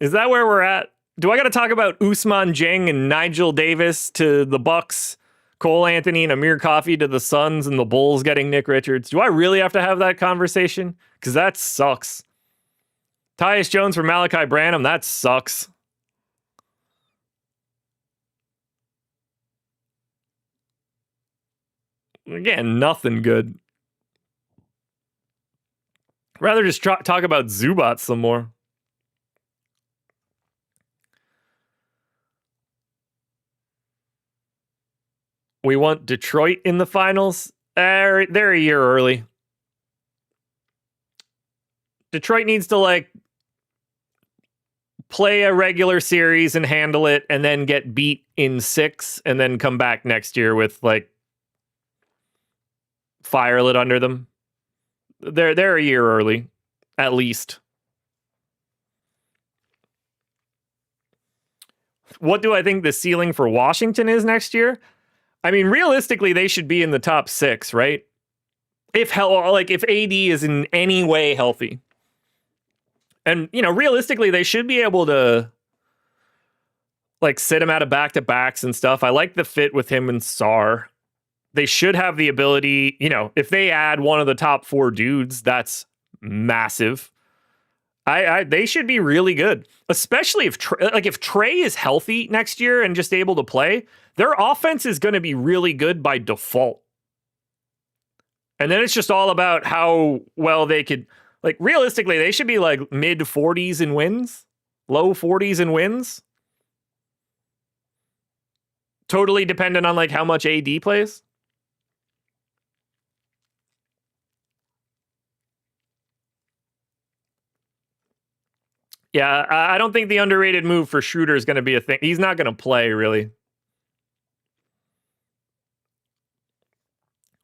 Is that where we're at? Do I got to talk about Ousmane Dieng and Nigel Davis to the Bucks, Cole Anthony and Amir Coffey to the Suns, and the Bulls getting Nick Richards? Do I really have to have that conversation? Because that sucks. Tyus Jones for Malachi Branham, that sucks. Again, nothing good. Rather just talk about Zubac some more. We want Detroit in the finals. They're a year early. Detroit needs to play a regular series and handle it, and then get beat in 6, and then come back next year with like fire lit under them. They're a year early, at least. What do I think the ceiling for Washington is next year? I mean, realistically, they should be in the top 6, right? If AD is in any way healthy. And, realistically, they should be able to like sit him out of back-to-backs and stuff. I like the fit with him and Sar. They should have the ability, if they add one of the top 4 dudes, that's massive. They should be really good, especially if Trey is healthy next year and just able to play. Their offense is going to be really good by default. And then it's just all about how well they could, like, realistically, they should be like mid 40s in wins, low 40s in wins. Totally dependent on like how much AD plays. Yeah, I don't think the underrated move for Schroeder is going to be a thing. He's not going to play, really.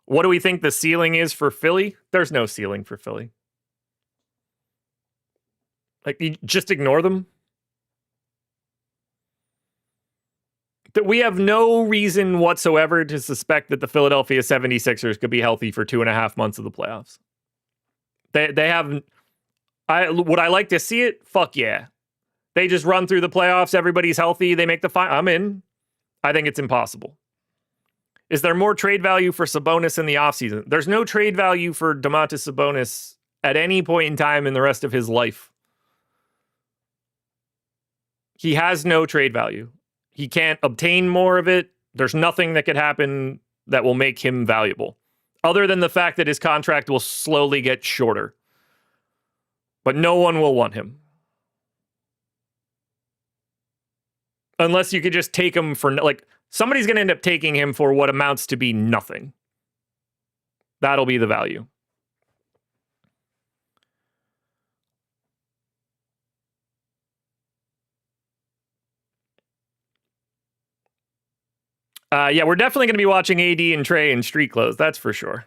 What do we think the ceiling is for Philly? There's no ceiling for Philly. Like, you just ignore them. That we have no reason whatsoever to suspect that the Philadelphia 76ers could be healthy for 2.5 months of the playoffs. They haven't. Would I like to see it? Fuck yeah. They just run through the playoffs. Everybody's healthy. They make the final. I'm in. I think it's impossible. Is there more trade value for Sabonis in the offseason? There's no trade value for Domantas Sabonis at any point in time in the rest of his life. He has no trade value. He can't obtain more of it. There's nothing that could happen that will make him valuable, other than the fact that his contract will slowly get shorter. But no one will want him. Unless you could just take him for, like, somebody's going to end up taking him for what amounts to be nothing. That'll be the value. Yeah, we're definitely going to be watching AD and Trey in street clothes. That's for sure.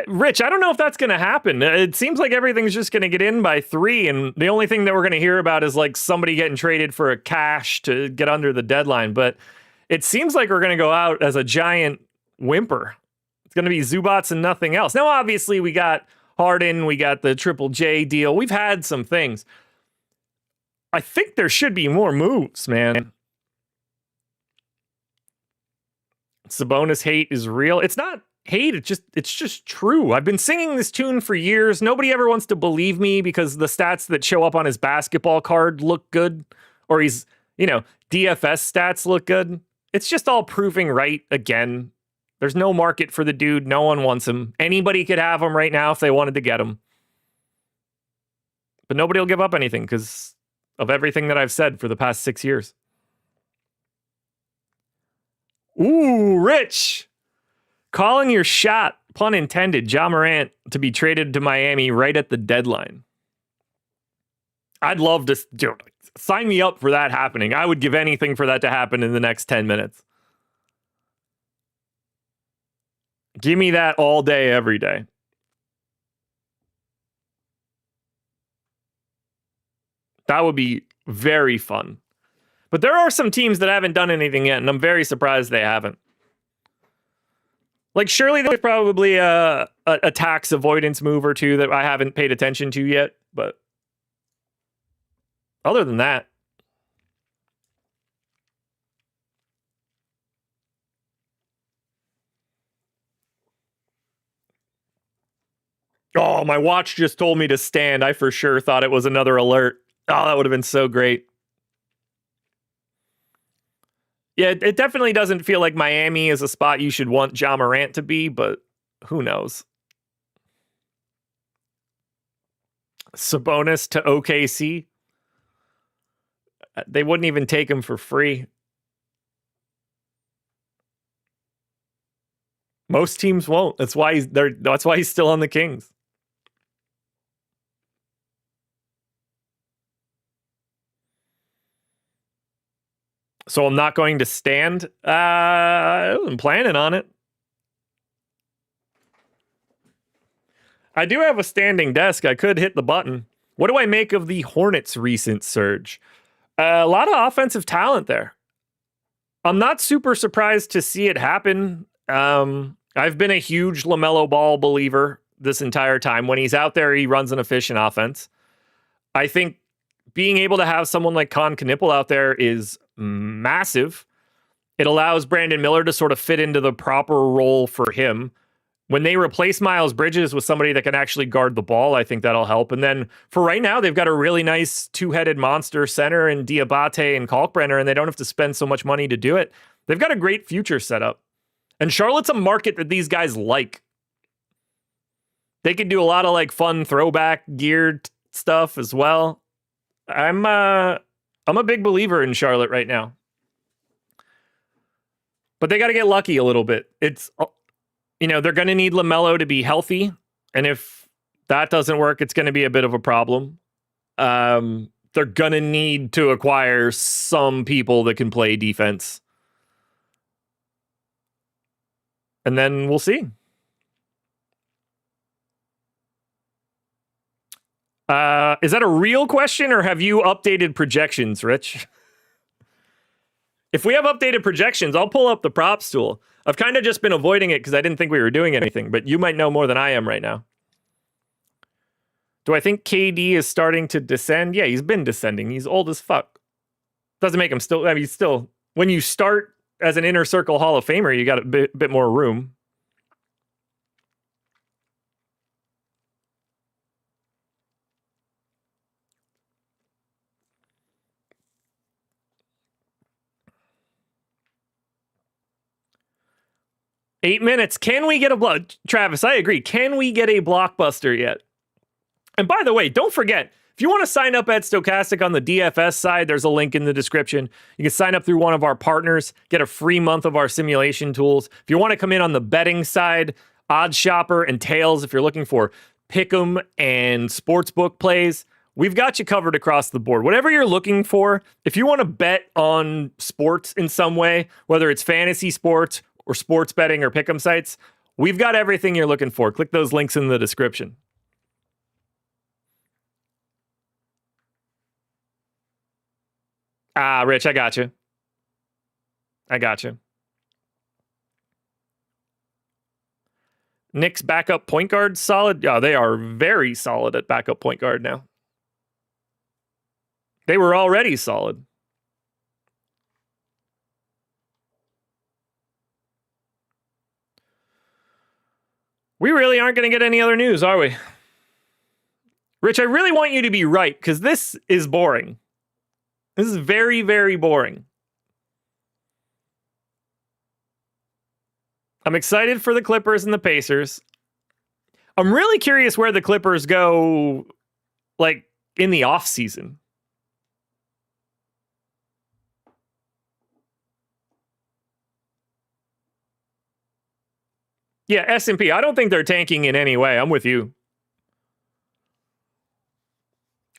Rich, I don't know if that's going to happen. It seems like everything's just going to get in by 3, and the only thing that we're going to hear about is like somebody getting traded for a cash to get under the deadline. But it seems like we're going to go out as a giant whimper. It's going to be Zubac and nothing else. Now, obviously, we got Harden, we got the Triple J deal. We've had some things. I think there should be more moves, man. Sabonis hate is real. It's not hate, it's just true. I've been singing this tune for years. Nobody ever wants to believe me because the stats that show up on his basketball card look good, or he's, DFS stats look good. It's just all proving right again. There's no market for the dude. No one wants him. Anybody could have him right now if they wanted to get him. But nobody will give up anything because of everything that I've said for the past 6 years. Ooh, Rich. Calling your shot, pun intended, Ja Morant to be traded to Miami right at the deadline. I'd love to sign me up for that happening. I would give anything for that to happen in the next 10 minutes. Give me that all day, every day. That would be very fun. But there are some teams that haven't done anything yet, and I'm very surprised they haven't. Like, surely there's probably a tax avoidance move or two that I haven't paid attention to yet. But other than that, oh, my watch just told me to stand. I for sure thought it was another alert. Oh, that would have been so great. Yeah, it definitely doesn't feel like Miami is a spot you should want Ja Morant to be, but who knows? Sabonis to OKC. They wouldn't even take him for free. Most teams won't. That's why he's there. That's why he's still on the Kings. So I'm not going to stand. I'm planning on it. I do have a standing desk. I could hit the button. What do I make of the Hornets' recent surge? A lot of offensive talent there. I'm not super surprised to see it happen. I've been a huge LaMelo Ball believer this entire time. When he's out there, he runs an efficient offense. I think being able to have someone like Con Knipple out there is massive. It allows Brandon Miller to sort of fit into the proper role for him. When they replace Miles Bridges with somebody that can actually guard the ball, I think that'll help. And then for right now, they've got a really nice two-headed monster center in Diabate and Kalkbrenner, and they don't have to spend so much money to do it. They've got a great future set up. And Charlotte's a market that these guys like. They can do a lot of like fun throwback geared stuff as well. I'm a big believer in Charlotte right now. But they got to get lucky a little bit. It's, you know, they're going to need LaMelo to be healthy. And if that doesn't work, it's going to be a bit of a problem. They're going to need to acquire some people that can play defense. And then we'll see. Is that a real question, or have you updated projections, Rich? If we have updated projections, I'll pull up the props tool. I've kind of just been avoiding it because I didn't think we were doing anything, but you might know more than I am right now. Do I think KD is starting to descend? Yeah, he's been descending. He's old as fuck. Doesn't make him still, I mean, still, when you start as an inner circle Hall of Famer, you got a bit more room. Eight minutes. Can we get a Travis, I agree. Can we get a blockbuster yet? And by the way, don't forget, if you want to sign up at Stokastic on the DFS side, there's a link in the description. You can sign up through one of our partners, get a free month of our simulation tools. If you want to come in on the betting side, OddsShopper and Tails, if you're looking for pick'em and sportsbook plays, we've got you covered across the board. Whatever you're looking for, if you want to bet on sports in some way, whether it's fantasy sports or sports betting or pick'em sites, we've got everything you're looking for. Click those links in the description. Rich, I got you. I got you. Knicks backup point guard solid. Yeah, they are very solid at backup point guard now. They were already solid. We really aren't going to get any other news, are we? Rich, I really want you to be right, because this is boring. This is very, very boring. I'm excited for the Clippers and the Pacers. I'm really curious where the Clippers go, like, in the offseason. Yeah, S&P. I don't think they're tanking in any way. I'm with you.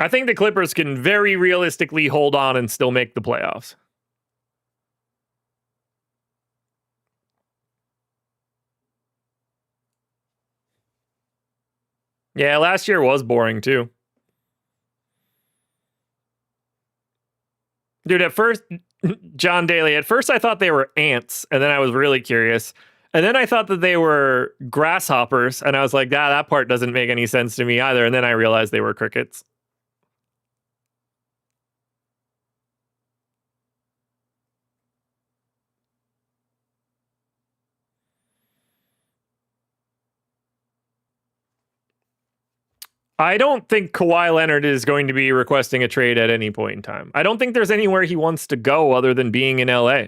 I think the Clippers can very realistically hold on and still make the playoffs. Yeah, last year was boring too. Dude, at first, John Daly, at first I thought they were ants, and then I was really curious. And then I thought that they were grasshoppers, and I was like, that part doesn't make any sense to me either. And then I realized they were crickets. I don't think Kawhi Leonard is going to be requesting a trade at any point in time. I don't think there's anywhere he wants to go other than being in LA.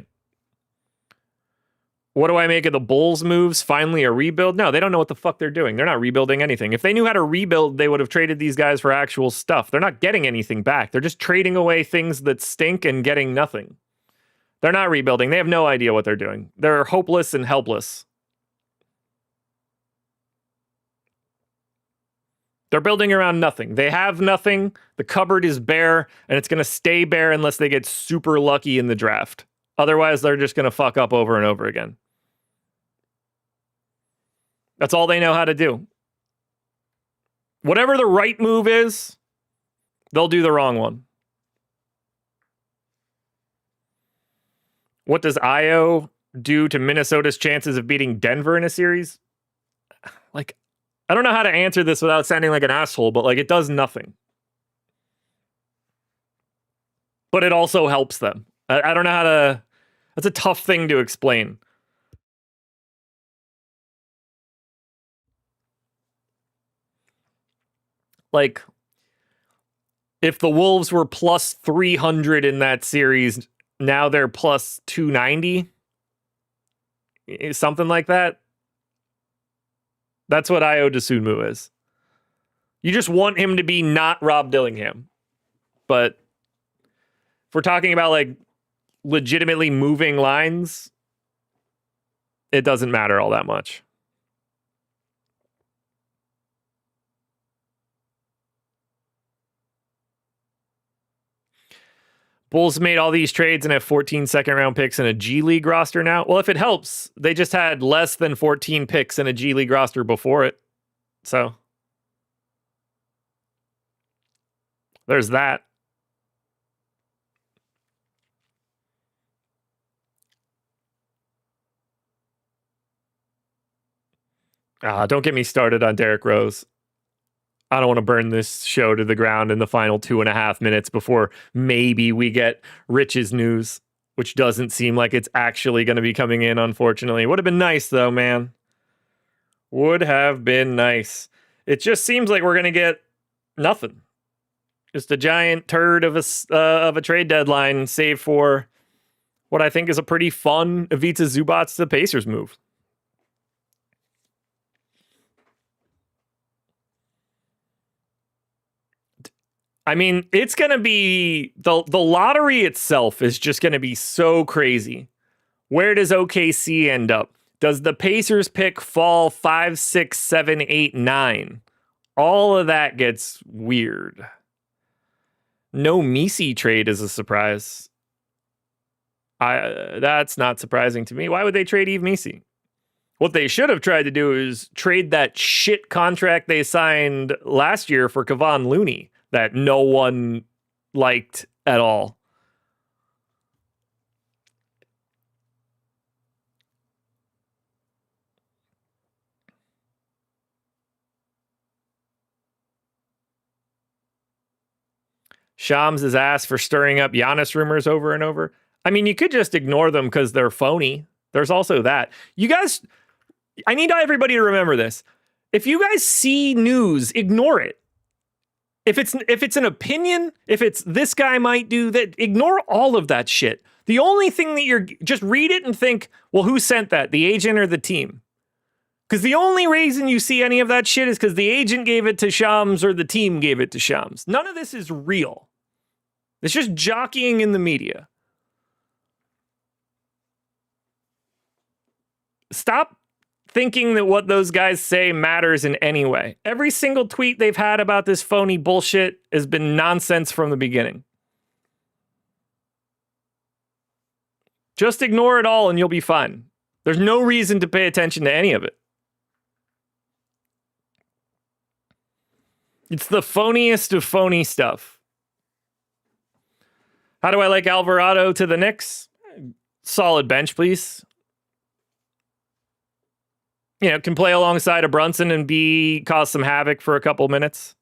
What do I make of the Bulls moves? Finally a rebuild? No, they don't know what the fuck they're doing. They're not rebuilding anything. If they knew how to rebuild, they would have traded these guys for actual stuff. They're not getting anything back. They're just trading away things that stink and getting nothing. They're not rebuilding. They have no idea what they're doing. They're hopeless and helpless. They're building around nothing. They have nothing. The cupboard is bare, and it's going to stay bare unless they get super lucky in the draft. Otherwise, they're just going to fuck up over and over again. That's all they know how to do. Whatever the right move is, they'll do the wrong one. What does Io do to Minnesota's chances of beating Denver in a series? Like, I don't know how to answer this without sounding like an asshole, but like it does nothing. But it also helps them. I don't know how to... That's a tough thing to explain. Like, if the Wolves were plus 300 in that series, now they're plus 290. Something like that. That's what Dosunmu is. You just want him to be not Rob Dillingham. But if we're talking about like legitimately moving lines, it doesn't matter all that much. Bulls made all these trades and have 14 second-round picks in a G League roster now. Well, if it helps, they just had less than 14 picks in a G League roster before it. So there's that. Don't get me started on Derrick Rose. I don't want to burn this show to the ground in the final 2.5 minutes before maybe we get Rich's news, which doesn't seem like it's actually going to be coming in, unfortunately. Would have been nice, though, man. Would have been nice. It just seems like we're going to get nothing. Just a giant turd of a trade deadline, save for what I think is a pretty fun Ivica Zubac to the Pacers move. I mean, it's going to be... The lottery itself is just going to be so crazy. Where does OKC end up? Does the Pacers pick fall 5, 6, 7, 8, 9? All of that gets weird. No Messi trade is a surprise. That's not surprising to me. Why would they trade Yves Messi? What they should have tried to do is trade that shit contract they signed last year for Kevon Looney that no one liked at all. Shams is asked for stirring up Giannis rumors over and over. I mean, you could just ignore them because they're phony. There's also that. You guys, I need everybody to remember this. If you guys see news, ignore it. If it's an opinion, if it's this guy might do that, ignore all of that shit. The only thing that just read it and think, well, who sent that? The agent or the team? Because the only reason you see any of that shit is because the agent gave it to Shams or the team gave it to Shams. None of this is real. It's just jockeying in the media. Stop thinking that what those guys say matters in any way. Every single tweet they've had about this phony bullshit has been nonsense from the beginning. Just ignore it all and you'll be fine. There's no reason to pay attention to any of it. It's the phoniest of phony stuff. How do I like Alvarado to the Knicks? Solid bench, please. You know, can play alongside a Brunson and cause some havoc for a couple minutes.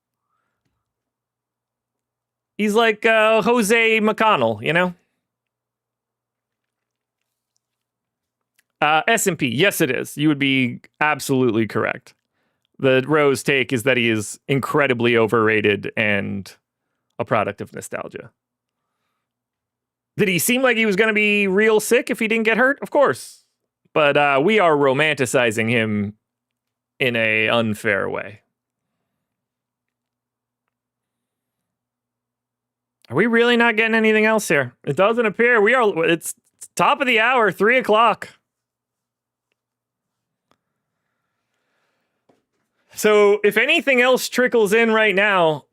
He's like Jose McConnell, you know? S&P, yes it is. You would be absolutely correct. The Rose take is that he is incredibly overrated and a product of nostalgia. Did he seem like he was going to be real sick if he didn't get hurt? Of course. But we are romanticizing him in an unfair way. Are we really not getting anything else here? It doesn't appear. It's top of the hour, 3:00. So if anything else trickles in right now,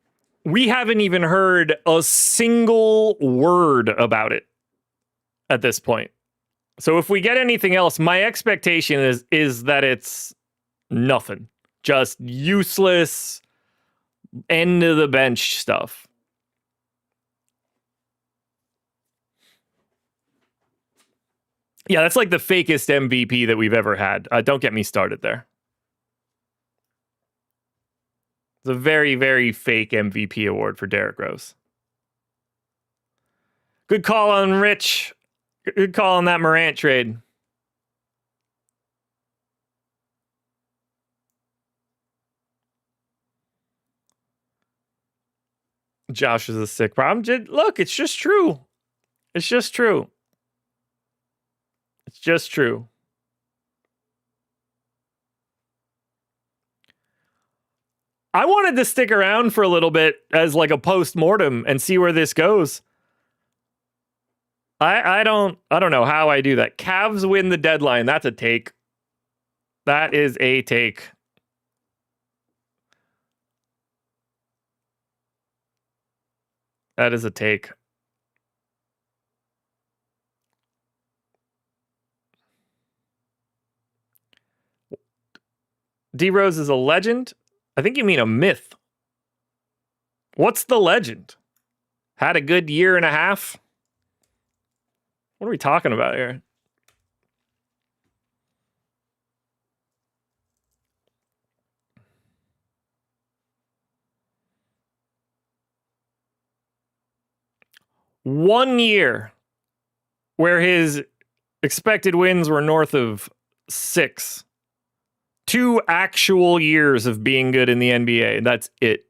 we haven't even heard a single word about it at this point. So if we get anything else, my expectation is that it's nothing. Just useless end of the bench stuff. Yeah, that's like the fakest MVP that we've ever had. Don't get me started there. It's a very, very fake MVP award for Derrick Rose. Good call on Rich. Good call on that Morant trade. Josh is a sick problem. Look, it's just true. It's just true. It's just true. I wanted to stick around for a little bit as like a post-mortem and see where this goes. I don't know how I do that. Cavs win the deadline. That's a take. That is a take. That is a take. D Rose is a legend. I think you mean a myth. What's the legend? Had a good year and a half? What are we talking about here? One year where his expected wins were north of 6. 2 actual years of being good in the NBA. That's it.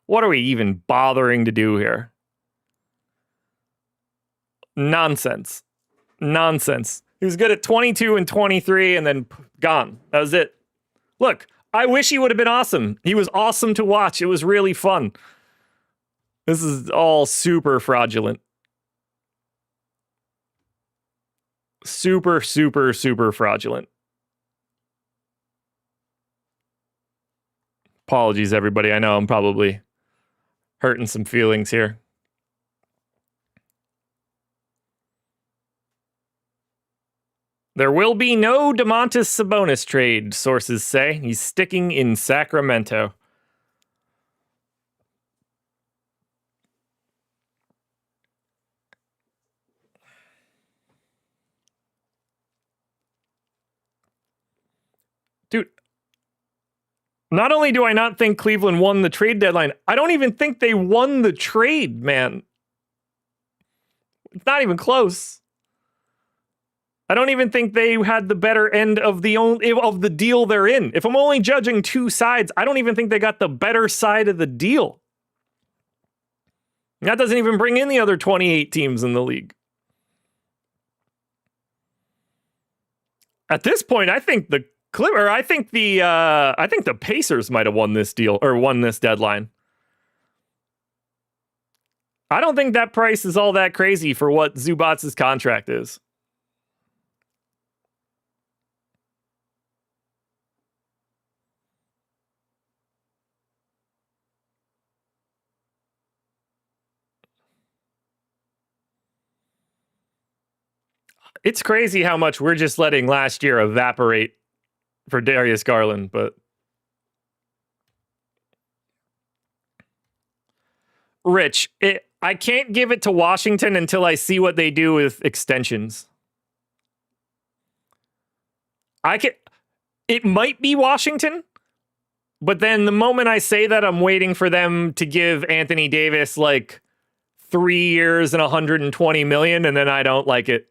What are we even bothering to do here? Nonsense. Nonsense. He was good at 22 and 23 and then gone. That was it. Look, I wish he would have been awesome. He was awesome to watch. It was really fun. This is all super fraudulent. Super, super, super fraudulent. Apologies, everybody. I know I'm probably hurting some feelings here. There will be no Domantas Sabonis trade, sources say. He's sticking in Sacramento. Dude, not only do I not think Cleveland won the trade deadline, I don't even think they won the trade, man. It's not even close. I don't even think they had the better end of the deal they're in. If I'm only judging 2 sides, I don't even think they got the better side of the deal. That doesn't even bring in the other 28 teams in the league. At this point, I think the Pacers might have won this deal or won this deadline. I don't think that price is all that crazy for what Zubac's contract is. It's crazy how much we're just letting last year evaporate for Darius Garland, but Rich, I can't give it to Washington until I see what they do with extensions. It might be Washington, but then the moment I say that, I'm waiting for them to give Anthony Davis like 3 years and $120 million, and then I don't like it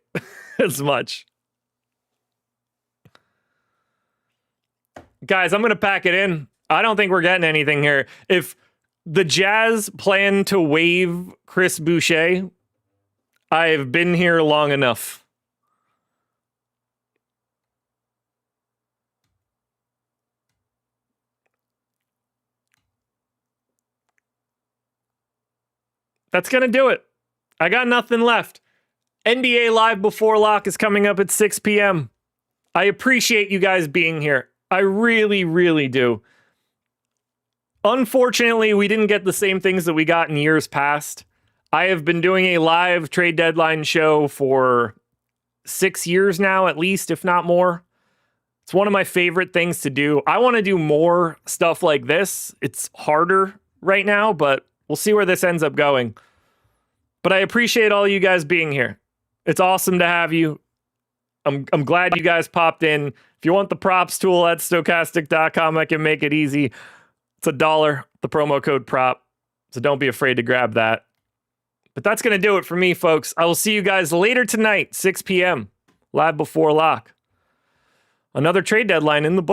as much. Guys, I'm going to pack it in. I don't think we're getting anything here. If the Jazz plan to waive Chris Boucher, I've been here long enough. That's going to do it. I got nothing left. NBA Live Before Lock is coming up at 6 p.m. I appreciate you guys being here. I really, really do. Unfortunately, we didn't get the same things that we got in years past. I have been doing a live trade deadline show for 6 years now, at least, if not more. It's one of my favorite things to do. I want to do more stuff like this. It's harder right now, but we'll see where this ends up going. But I appreciate all you guys being here. It's awesome to have you. I'm glad you guys popped in. If you want the props tool at stokastic.com, I can make it easy. It's $1, the promo code prop. So don't be afraid to grab that. But that's going to do it for me, folks. I will see you guys later tonight, 6 p.m., live before lock. Another trade deadline in the book.